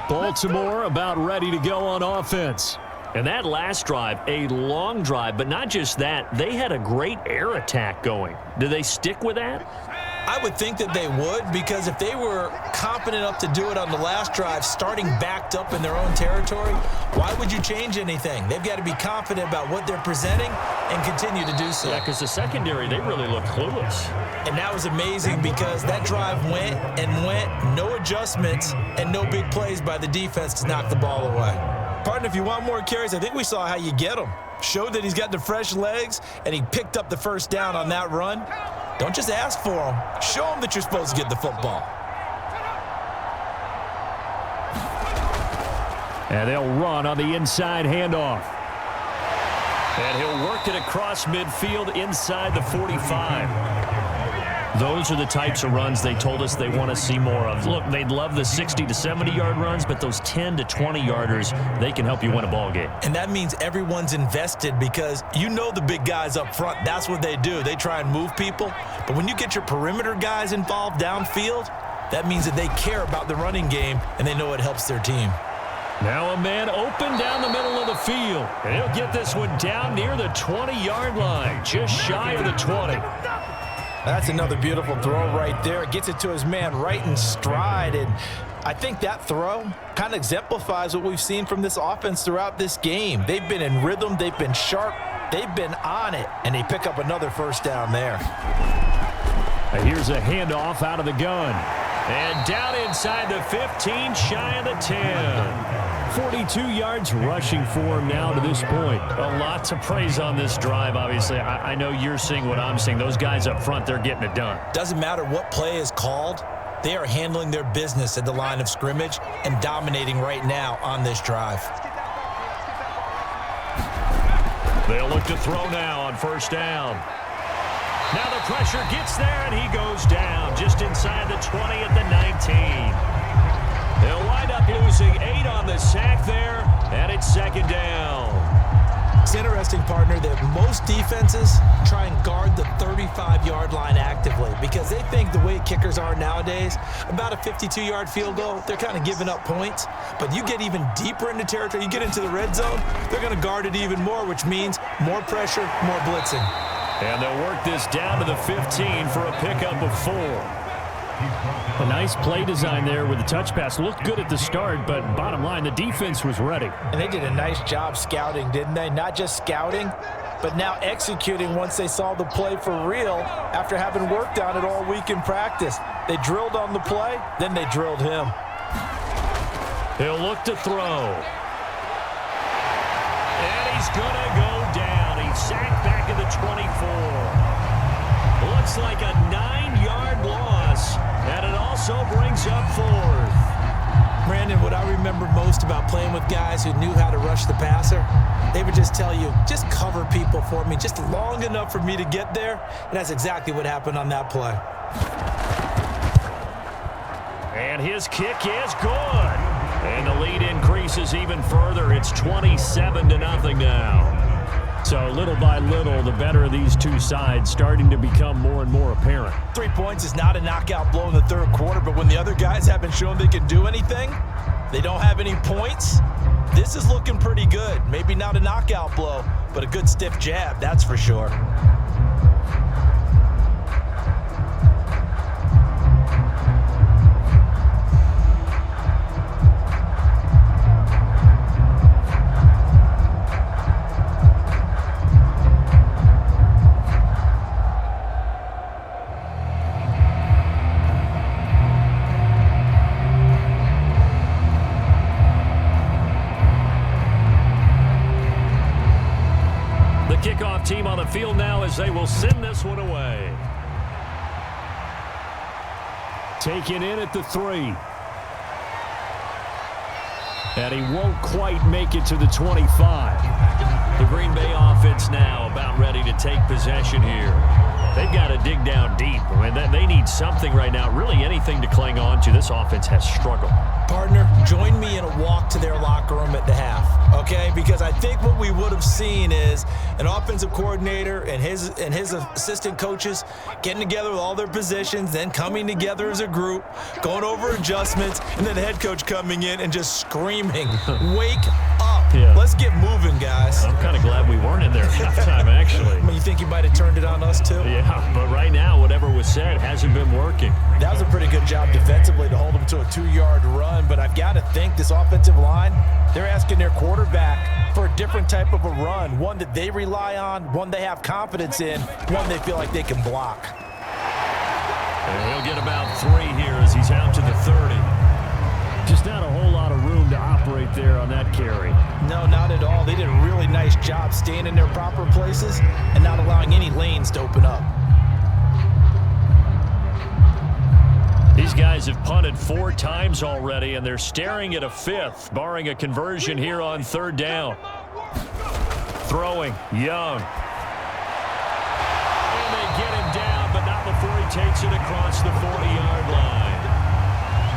Baltimore about ready to go on offense. And that last drive, a long drive, but not just that, they had a great air attack going. Do they stick with that? I would think that they would, because if they were confident enough to do it on the last drive, starting backed up in their own territory, why would you change anything? They've got to be confident about what they're presenting and continue to do so. Yeah, because the secondary, they really look clueless. And that was amazing because that drive went and went, no adjustments, and no big plays by the defense to knock the ball away. Partner, if you want more carries, I think we saw how you get them. Showed that he's got the fresh legs, and he picked up the first down on that run. Don't just ask for them. Show them that you're supposed to get the football. And they'll run on the inside handoff. And he'll work it across midfield inside the 45. Those are the types of runs they told us they want to see more of. Look, they'd love the 60 to 70-yard runs, but those 10 to 20-yarders, they can help you win a ball game. And that means everyone's invested because you know the big guys up front, that's what they do. They try and move people. But when you get your perimeter guys involved downfield, that means that they care about the running game and they know it helps their team. Now a man open down the middle of the field. And he'll get this one down near the 20-yard line, just shy of the 20. That's another beautiful throw right there. Gets it to his man right in stride. And I think that throw kind of exemplifies what we've seen from this offense throughout this game. They've been in rhythm. They've been sharp. They've been on it. And they pick up another first down there. And here's a handoff out of the gun. And down inside the 15, shy of the 10. 42 yards rushing for him now to this point. A lot to praise on this drive, obviously. I know you're seeing what I'm seeing. Those guys up front, they're getting it done. Doesn't matter what play is called. They are handling their business at the line of scrimmage and dominating right now on this drive. They'll look to throw now on first down. Now the pressure gets there, and he goes down just inside the 20 at the 19. They'll wind up losing 8 on the sack there, and it's second down. It's interesting, partner, that most defenses try and guard the 35-yard line actively because they think the way kickers are nowadays, about a 52-yard field goal, they're kind of giving up points. But you get even deeper into territory, you get into the red zone, they're going to guard it even more, which means more pressure, more blitzing. And they'll work this down to the 15 for a pickup of 4. A nice play design there with the touch pass. Looked good at the start, but bottom line, the defense was ready. And they did a nice job scouting, didn't they? Not just scouting, but now executing once they saw the play for real after having worked on it all week in practice. They drilled on the play, then they drilled him. He'll look to throw. And he's going to go down. He's sacked back at the 24. Looks like a 9-yard loss. And it all also brings up fourth. Brandon, what I remember most about playing with guys who knew how to rush the passer, they would just tell you, just cover people for me, just long enough for me to get there. And that's exactly what happened on that play. And his kick is good. And the lead increases even further. It's 27-0 now. So little by little, the better of these two sides starting to become more and more apparent. 3 points is not a knockout blow in the third quarter, but when the other guys haven't shown they can do anything, they don't have any points, this is looking pretty good. Maybe not a knockout blow, but a good stiff jab, that's for sure. Kickoff team on the field now as they will send this one away. Taken in at the 3. And he won't quite make it to the 25. The Green Bay offense now about ready to take possession here. They've got to dig down deep. I mean, they need something right now, really anything to cling on to. This offense has struggled. Partner, join me in a walk to their locker room at the half, okay? Because I think what we would have seen is an offensive coordinator and his assistant coaches getting together with all their positions, then coming together as a group, going over adjustments, and then the head coach coming in and just screaming, wake up. Yeah. Let's get moving, guys. I'm kind of glad we weren't in there at halftime, actually. I mean, you think you might have turned it on us, too? Yeah, but right now, whatever was said hasn't been working. That was a pretty good job defensively to hold them to a 2-yard run, but I've got to think this offensive line, they're asking their quarterback for a different type of a run, one that they rely on, one they have confidence in, one they feel like they can block. And he'll get about 3 here as he's out to the 30. Just not a whole lot of room to operate there on that carry. No, not at all. They did a really nice job staying in their proper places and not allowing any lanes to open up. These guys have punted 4 times already, and they're staring at a 5th, barring a conversion here on 3rd down. Throwing, Young. And they get him down, but not before he takes it across the 40-yard line.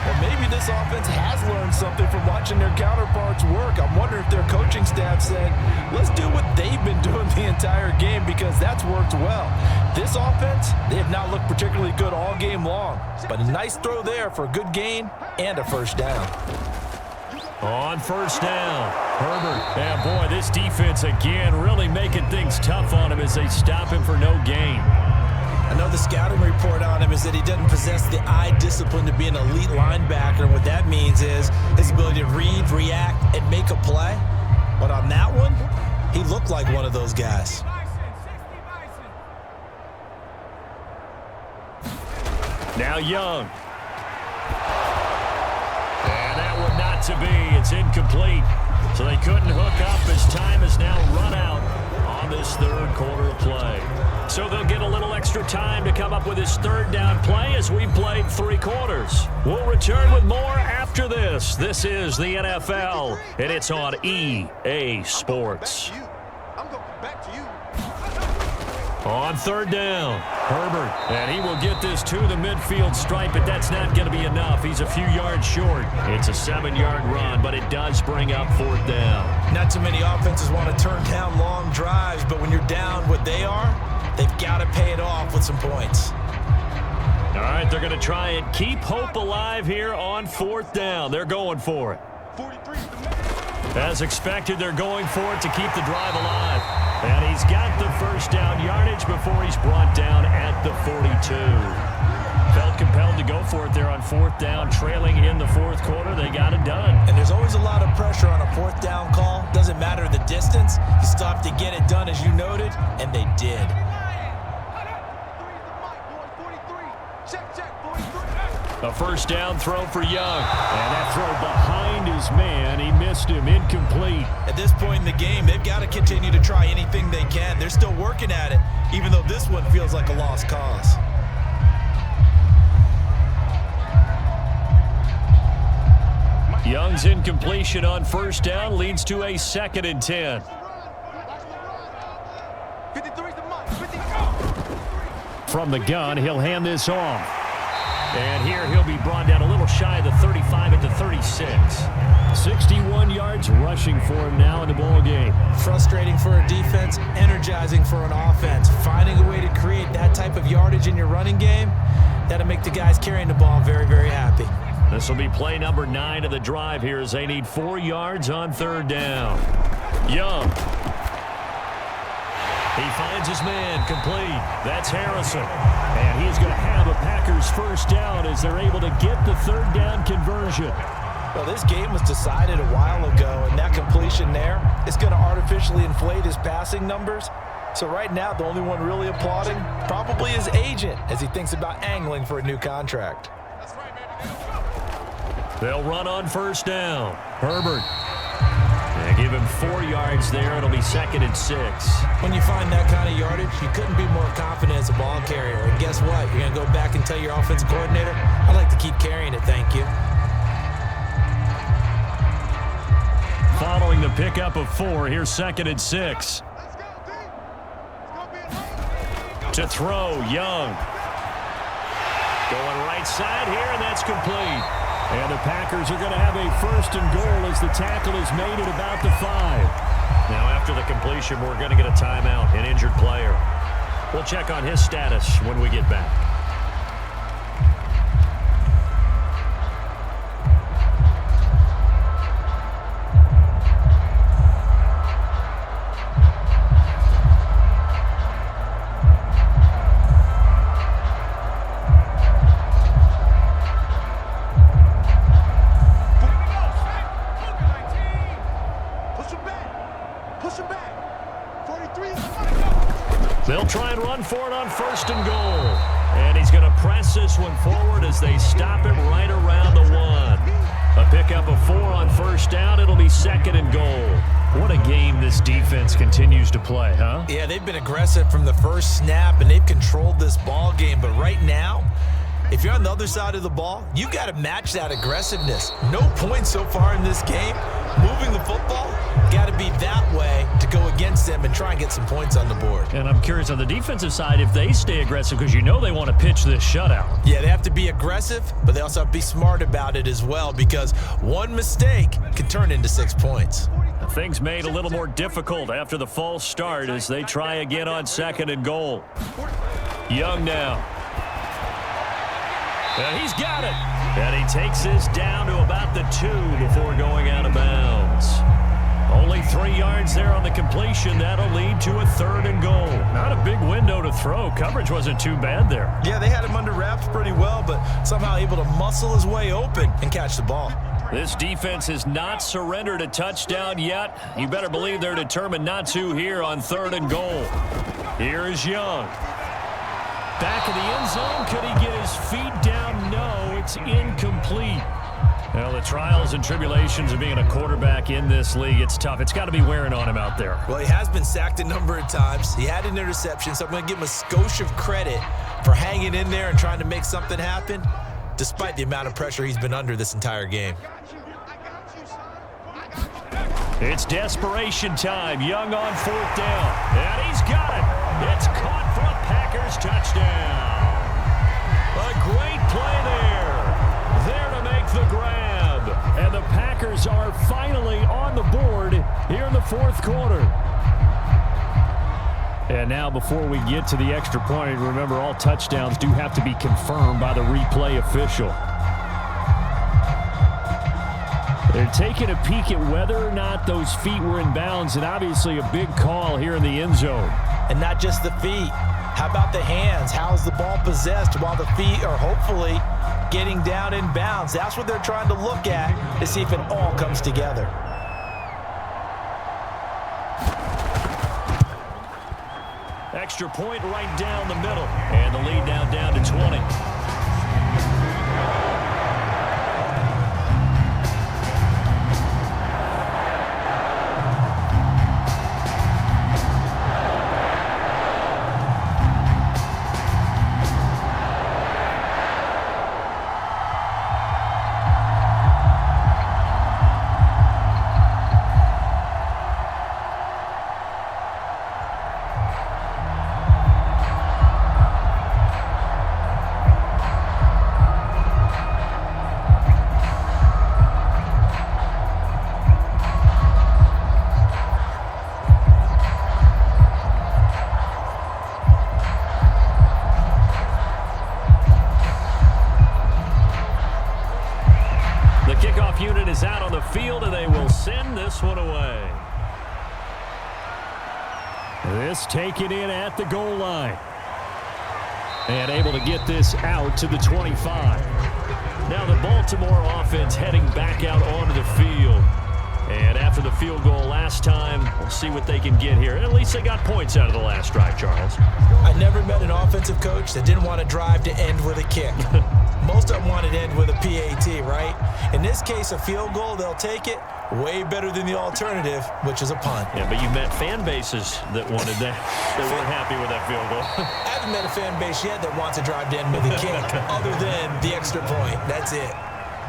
Well, maybe this offense has learned something from watching their counterparts work. I'm wondering if their coaching staff said, let's do what they've been doing the entire game because that's worked well. This offense, they have not looked particularly good all game long, but a nice throw there for a good gain and a 1st down. On 1st down, Herbert. And boy, this defense again really making things tough on him as they stop him for no gain. I know the scouting report on him is that he doesn't possess the eye discipline to be an elite linebacker. And what that means is his ability to read, react, and make a play. But on that one, he looked like one of those guys. Now Young. And that one not to be. It's incomplete. So they couldn't hook up as time is now run out on this 3rd quarter of play. So they'll get a little extra time to come up with his 3rd down play as we played 3 quarters. We'll return with more after this. This is the NFL, and it's on EA Sports. Back to you. On 3rd down, Herbert, and he will get this to the midfield stripe, but that's not going to be enough. He's a few yards short. It's a 7-yard run, but it does bring up 4th down. Not too many offenses want to turn down long drives, but when you're down what they are, they've got to pay it off with some points. All right, they're going to try and keep hope alive here on 4th down. They're going for it. 43. As expected, they're going for it to keep the drive alive. And he's got the 1st down yardage before he's brought down at the 42. Felt compelled to go for it there on 4th down, trailing in the 4th quarter. They got it done. And there's always a lot of pressure on a 4th down call. Doesn't matter the distance. You still have to get it done, as you noted, and they did. A 1st down throw for Young. And that throw behind his man. He missed him. Incomplete. At this point in the game, they've got to continue to try anything they can. They're still working at it, even though this one feels like a lost cause. Young's incompletion on first down leads to a 2nd and 10. 53's the mark. 50. From the gun, he'll hand this off. And here he'll be brought down a little shy of the 35 at the 36. 61 yards rushing for him now in the ball game. Frustrating for a defense, energizing for an offense. Finding a way to create that type of yardage in your running game, that'll make the guys carrying the ball very, very happy. This will be play number 9 of the drive here as they need 4 yards on 3rd down. Young. He finds his man complete. That's Harrison. And he's going to have a Packers first down as they're able to get the 3rd down conversion. Well, this game was decided a while ago, and that completion there is going to artificially inflate his passing numbers. So right now, the only one really applauding probably his agent as he thinks about angling for a new contract. They'll run on first down. Herbert. And give him 4 yards there. It'll be 2nd and 6. When you find that kind of yardage, you couldn't be more confident as a ball carrier. And guess what? You're going to go back and tell your offensive coordinator, I'd like to keep carrying it, thank you. Following the pickup of 4, here's 2nd and 6. To throw, Young. Going right side here, and that's complete. And the Packers are going to have a 1st and goal as the tackle is made at about the 5. Now after the completion, we're going to get a timeout, an injured player. We'll check on his status when we get back. They'll try and run for it on 1st and goal. And he's going to press this one forward as they stop him right around the 1. A pickup of 4 on 1st down. It'll be 2nd and goal. What a game this defense continues to play, huh? Yeah, they've been aggressive from the first snap, and they've controlled this ball game. But right now, if you're on the other side of the ball, you got to match that aggressiveness. No points so far in this game. Moving the football, got to be that way to go against them and try and get some points on the board. And I'm curious on the defensive side if they stay aggressive because you know they want to pitch this shutout. Yeah, they have to be aggressive, but they also have to be smart about it as well because one mistake can turn into 6 points. Things made a little more difficult after the false start as they try again on 2nd and goal. Young now. And he's got it. And he takes this down to about the 2 before going out of bounds. Only 3 yards there on the completion. That'll lead to a 3rd and goal. Not a big window to throw. Coverage wasn't too bad there. Yeah, they had him under wraps pretty well, but somehow able to muscle his way open and catch the ball. This defense has not surrendered a touchdown yet. You better believe they're determined not to here on 3rd and goal. Here is Young. Back of the end zone. Could he get his feet down? No, it's incomplete. Well, the trials and tribulations of being a quarterback in this league, it's tough. It's got to be wearing on him out there. Well, he has been sacked a number of times. He had an interception, so I'm going to give him a skosh of credit for hanging in there and trying to make something happen, despite the amount of pressure he's been under this entire game. It's desperation time. Young on 4th down. And he's got it. It's caught for a Packers touchdown. A great play there. There to make the grab. And the Packers are finally on the board here in the 4th quarter. And now before we get to the extra point, remember all touchdowns do have to be confirmed by the replay official. They're taking a peek at whether or not those feet were in bounds, and obviously a big call here in the end zone. And not just the feet. How about the hands? How's the ball possessed while the feet are hopefully getting down in bounds? That's what they're trying to look at to see if it all comes together. Extra point right down the middle, and the lead now down to 20. field, and they will send this one away. This taken in at the goal line. And able to get this out to the 25. Now the Baltimore offense heading back out onto the field. And after the field goal last time, we'll see what they can get here. At least they got points out of the last drive, Charles. I never met an offensive coach that didn't want to drive to end with a kick. Most of them wanted to end with a PAT, right? In this case, a field goal, they'll take it. Way better than the alternative, which is a punt. Yeah, but you met fan bases that wanted that. They weren't happy with that field goal. I haven't met a fan base yet that wants to drive to end with a kick other than the extra point. That's it.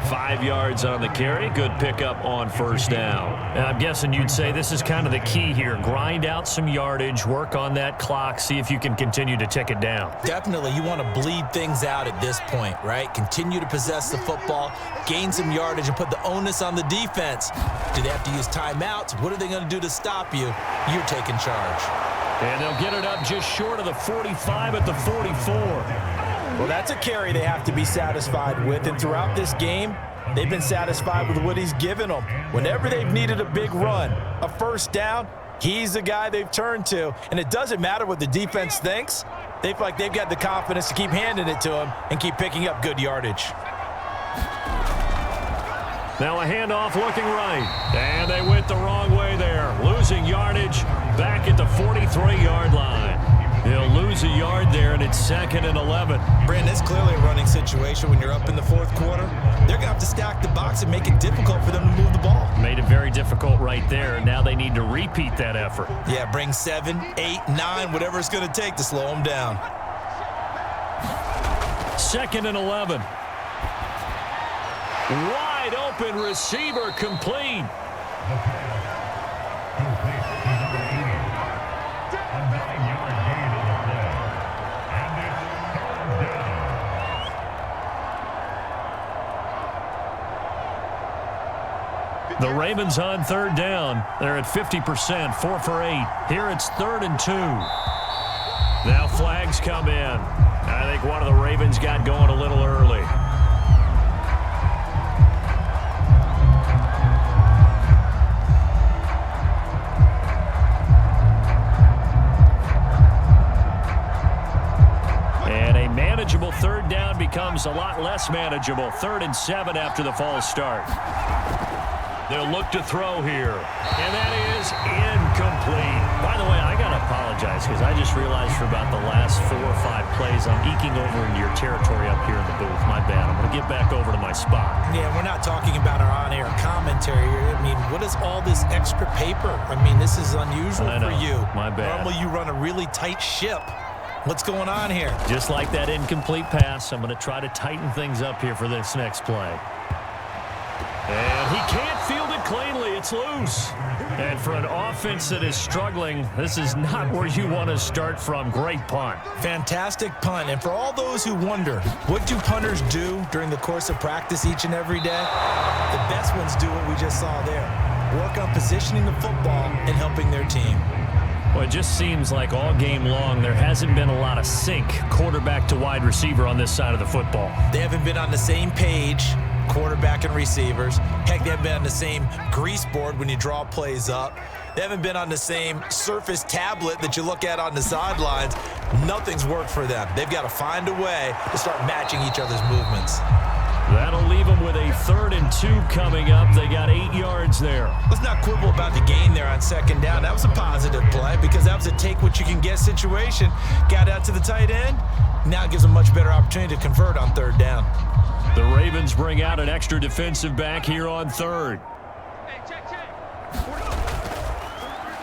5 yards on the carry. Good pickup on first down. And I'm guessing you'd say this is kind of the key here. Grind out some yardage, work on that clock, see if you can continue to tick it down. Definitely. You want to bleed things out at this point, right? Continue to possess the football, gain some yardage, and put the onus on the defense. Do they have to use timeouts? What are they going to do to stop you? You're taking charge. And they'll get it up just short of the 45 at the 44. Well, that's a carry they have to be satisfied with, and throughout this game, they've been satisfied with what he's given them. Whenever they've needed a big run, a first down, he's the guy they've turned to, and it doesn't matter what the defense thinks. They feel like they've got the confidence to keep handing it to him and keep picking up good yardage. Now a handoff looking right, and they went the wrong way there, losing yardage back at the 43-yard line. They'll lose a yard there, and it's 2nd and 11. Brandon, it's clearly a running situation when you're up in the fourth quarter. They're going to have to stack the box and make it difficult for them to move the ball. Made it very difficult right there. Now they need to repeat that effort. Yeah, bring 7, 8, 9, whatever it's going to take to slow them down. 2nd and 11. Wide open receiver complete. The Ravens on 3rd down. They're at 50%, 4 for 8. Here it's 3rd and 2. Now flags come in. I think one of the Ravens got going a little early. And a manageable 3rd down becomes a lot less manageable. 3rd and 7 after the false start. They'll look to throw here. And that is incomplete. By the way, I got to apologize because I just realized for about the last 4 or 5 plays, I'm eking over into your territory up here in the booth. My bad. I'm going to get back over to my spot. Yeah, we're not talking about our on-air commentary here. I mean, what is all this extra paper? I mean, this is unusual for you. My bad. Normally you run a really tight ship. What's going on here? Just like that incomplete pass, I'm going to try to tighten things up here for this next play. And he can't field it cleanly. It's loose. And for an offense that is struggling, this is not where you want to start from. Great punt. Fantastic punt. And for all those who wonder, what do punters do during the course of practice each and every day? The best ones do what we just saw there. Work on positioning the football and helping their team. Well, it just seems like all game long there hasn't been a lot of sync quarterback to wide receiver on this side of the football. They haven't been on the same page, quarterback and receivers. Heck, they haven't been on the same grease board when you draw plays up. They haven't been on the same surface tablet that you look at on the sidelines. Nothing's worked for them. They've got to find a way to start matching each other's movements. That'll leave them with a 3rd and 2 coming up. They got 8 yards there. Let's not quibble about the gain there on 2nd down. That was a positive play because that was a take-what-you-can-get situation. Got out to the tight end. Now it gives them a much better opportunity to convert on 3rd down. The Ravens bring out an extra defensive back here on 3rd.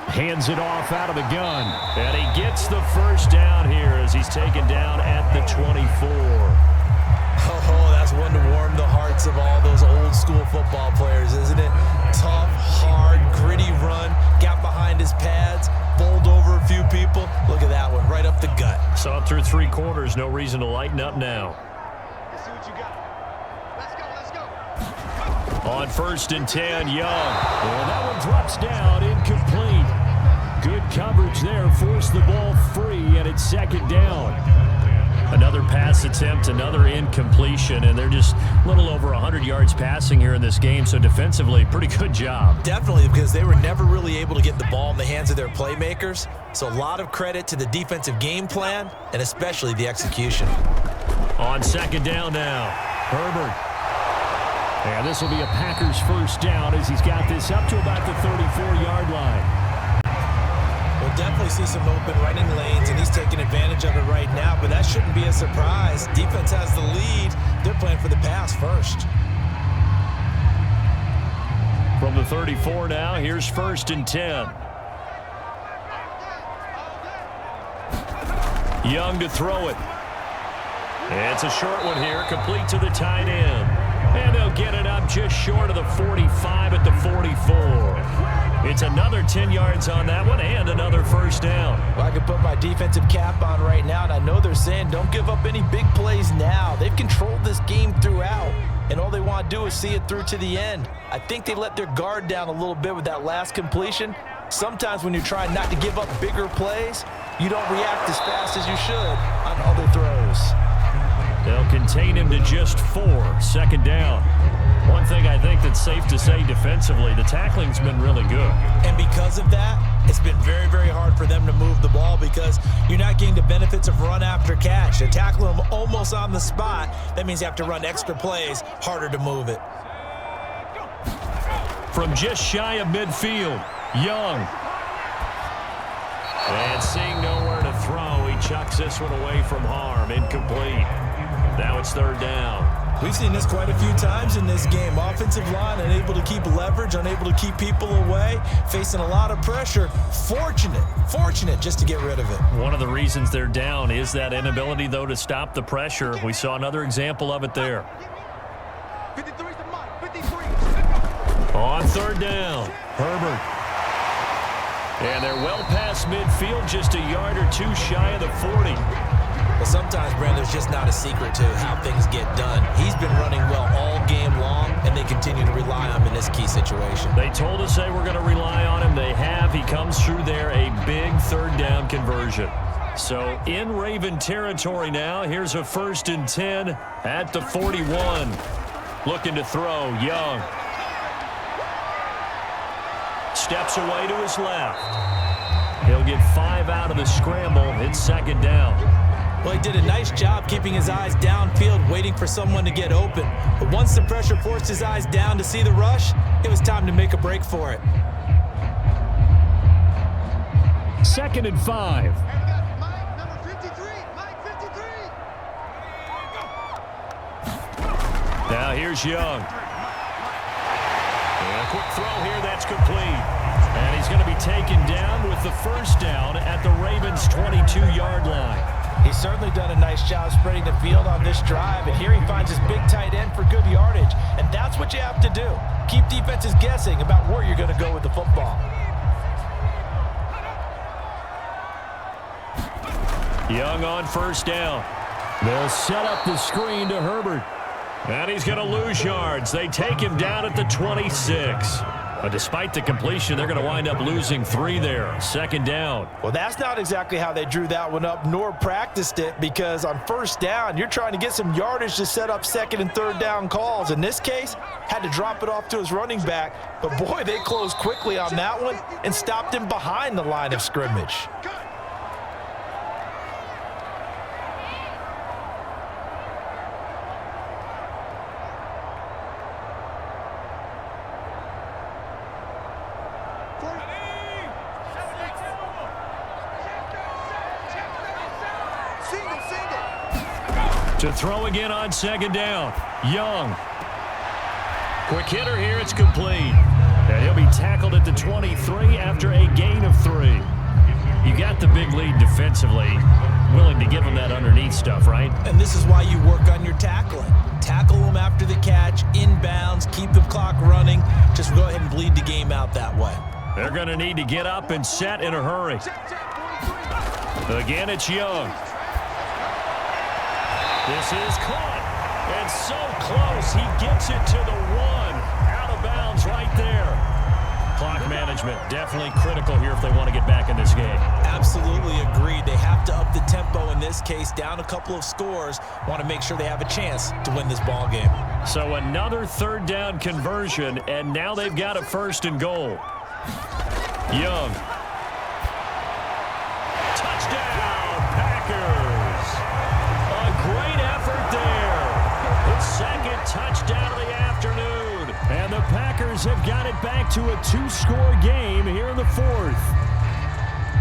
Hands it off out of the gun. And he gets the first down here as he's taken down at the 24. Oh, that's one to warm the hearts of all those old-school football players, isn't it? Tough, hard, gritty run. Got behind his pads, bowled over a few people. Look at that one, right up the gut. Saw it through 3 quarters. No reason to lighten up now. Let's see what you got. Let's go. On 1st and 10, Young. Well, that one drops down, incomplete. Good coverage there, forced the ball free, and it's 2nd down. Another pass this attempt, another incompletion, and they're just a little over 100 yards passing here in this game, so defensively, pretty good job. Definitely, because they were never really able to get the ball in the hands of their playmakers, so a lot of credit to the defensive game plan and especially the execution. On second down now, Herbert. And this will be a Packers first down as he's got this up to about the 34-yard line. We'll definitely see some open running lanes, and he's taking advantage of it right now, but that shouldn't be a surprise. Defense has the lead. They're playing for the pass first. From the 34 now, here's first and 10. Young to throw it. It's a short one here, complete to the tight end. And they'll get it up just short of the 45 at the 44. It's another 10 yards on that one and another first down. Well, I can put my defensive cap on right now, and I know they're saying don't give up any big plays now. They've controlled this game throughout, and all they want to do is see it through to the end. I think they let their guard down a little bit with that last completion. Sometimes when you're trying not to give up bigger plays, you don't react as fast as you should on other throws. They'll contain him to just 4, second down. One thing I think that's safe to say defensively, the tackling's been really good. And because of that, it's been very, very hard for them to move the ball because you're not getting the benefits of run after catch. They're tackling them almost on the spot. That means you have to run extra plays, harder to move it. From just shy of midfield, Young. And seeing nowhere to throw, he chucks this one away from harm, incomplete. Now it's third down. We've seen this quite a few times in this game. Offensive line unable to keep leverage, unable to keep people away, facing a lot of pressure. Fortunate just to get rid of it. One of the reasons they're down is that inability, though, to stop the pressure. We saw another example of it there. 53's the mark. 53. On third down, Herbert. And they're well past midfield, just a yard or two shy of the 40. But sometimes, Brand, there's just not a secret to how things get done. He's been running well all game long, and they continue to rely on him in this key situation. They told us they were going to rely on him. They have. He comes through there, a big third down conversion. So in Raven territory now, here's a first and 10 at the 41. Looking to throw, Young. Steps away to his left. He'll get 5 out of the scramble. It's second down. Well, he did a nice job keeping his eyes downfield, waiting for someone to get open. But once the pressure forced his eyes down to see the rush, it was time to make a break for it. Second and 5. And we got Mike, number 53. Mike, 53. Now here's Young. And a quick throw here, that's complete. And he's going to be taken down with the first down at the Ravens' 22-yard line. He's certainly done a nice job spreading the field on this drive, and here he finds his big tight end for good yardage. And that's what you have to do. Keep defenses guessing about where you're going to go with the football. Young on first down. They'll set up the screen to Herbert. And he's going to lose yards. They take him down at the 26. But despite the completion, they're going to wind up losing 3 there. Second down. Well, that's not exactly how they drew that one up nor practiced it, because on first down, you're trying to get some yardage to set up second and third down calls. In this case, had to drop it off to his running back. But, boy, they closed quickly on that one and stopped him behind the line of scrimmage. To throw again on second down. Young. Quick hitter here. It's complete. And he'll be tackled at the 23 after a gain of 3. You got the big lead defensively. Willing to give him that underneath stuff, right? And this is why you work on your tackling. Tackle them after the catch, inbounds, keep the clock running. Just go ahead and bleed the game out that way. They're going to need to get up and set in a hurry. Again, it's Young. This is caught, and so close, he gets it to the 1. Out of bounds right there. Clock management, definitely critical here if they want to get back in this game. Absolutely agreed. They have to up the tempo in this case, down a couple of scores. Want to make sure they have a chance to win this ball game. So another third down conversion, and now they've got a 1st and goal. Young. Touchdown, Packers. A great effort there. His 2nd touchdown of the afternoon. And the Packers have got it back to a 2-score game here in the 4th.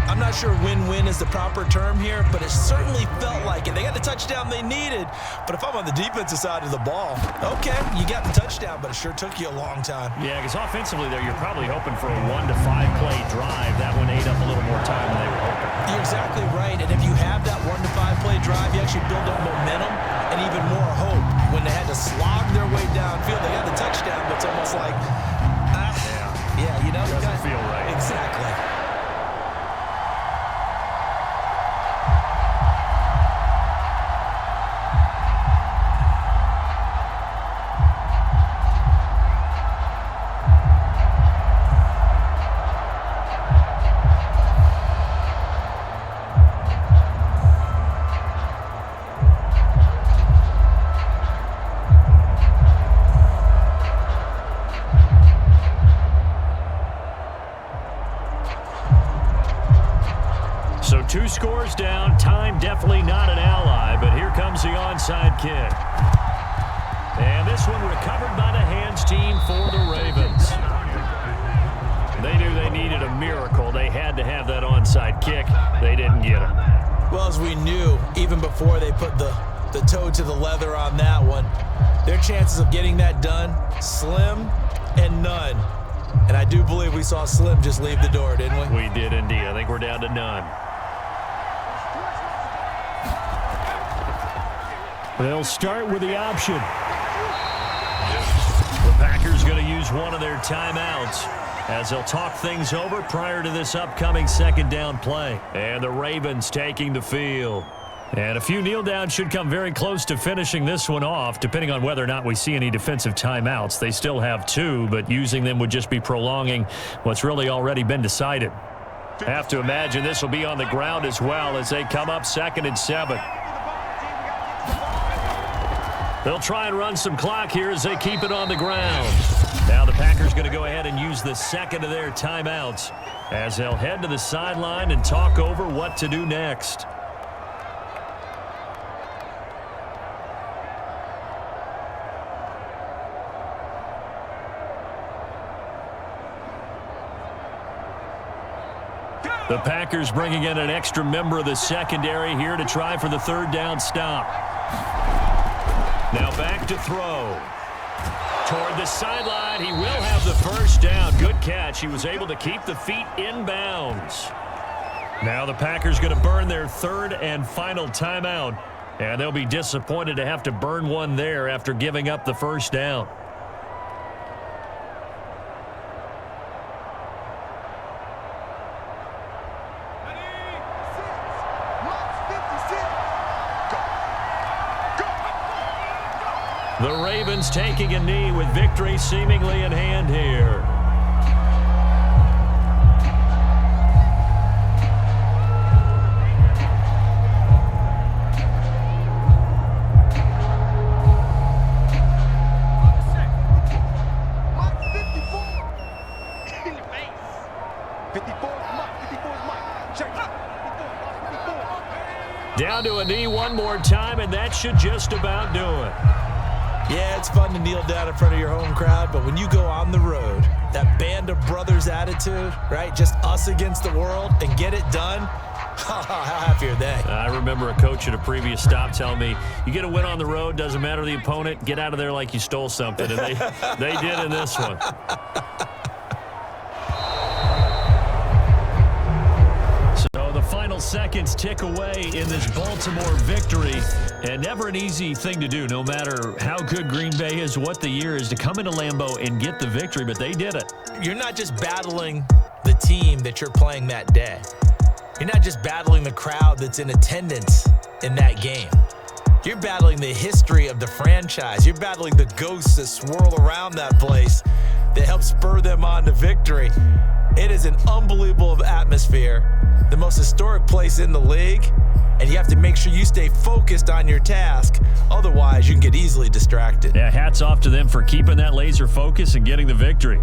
I'm not sure win-win is the proper term here, but it certainly felt like it. They got the touchdown they needed, but if I'm on the defensive side of the ball, okay, you got the touchdown, but it sure took you a long time. Yeah, because offensively there, you're probably hoping for a 1 to 5 play drive. That one ate up a little more time than they were hoping. You're exactly right, and if you have that 1 to 5 play drive, you actually build up momentum and even more hope. When they had to slog their way downfield, they got the touchdown, but it's almost like, you know, doesn't feel right. Exactly. So 2 scores down, time definitely not an ally, but here comes the onside kick. And this one recovered by the hands team for the Ravens. They knew they needed a miracle. They had to have that onside kick. They didn't get it. Well, as we knew, even before they put the toe to the leather on that one, their chances of getting that done, slim and none. And I do believe we saw Slim just leave the door, didn't we? We did indeed. I think we're down to none. They'll start with the option. The Packers going to use one of their timeouts as they'll talk things over prior to this upcoming 2nd down play. And the Ravens taking the field. And a few kneel downs should come very close to finishing this one off, depending on whether or not we see any defensive timeouts. They still have 2, but using them would just be prolonging what's really already been decided. Have to imagine this will be on the ground as well as they come up 2nd and 7. They'll try and run some clock here as they keep it on the ground. Now the Packers going to go ahead and use the 2nd of their timeouts as they'll head to the sideline and talk over what to do next. The Packers bringing in an extra member of the secondary here to try for the 3rd down stop. Now back to throw. Toward the sideline, he will have the 1st down. Good catch. He was able to keep the feet in bounds. Now the Packers going to burn their 3rd and final timeout. And they'll be disappointed to have to burn one there after giving up the 1st down. The Ravens taking a knee with victory seemingly in hand here. Down to a knee one more time, and that should just about do it. Yeah, it's fun to kneel down in front of your home crowd, but when you go on the road, that band of brothers attitude, right? Just us against the world and get it done. How happy are they? I remember a coach at a previous stop telling me, you get a win on the road, doesn't matter the opponent, get out of there like you stole something. And they did in this one. So the final seconds tick away in this Baltimore victory. And never an easy thing to do, no matter how good Green Bay is, what the year is, to come into Lambeau and get the victory. But they did it. You're not just battling the team that you're playing that day. You're not just battling the crowd that's in attendance in that game. You're battling the history of the franchise. You're battling the ghosts that swirl around that place. that help spur them on to victory. It is an unbelievable atmosphere, the most historic place in the league, and you have to make sure you stay focused on your task. Otherwise, you can get easily distracted. Yeah, hats off to them for keeping that laser focus and getting the victory.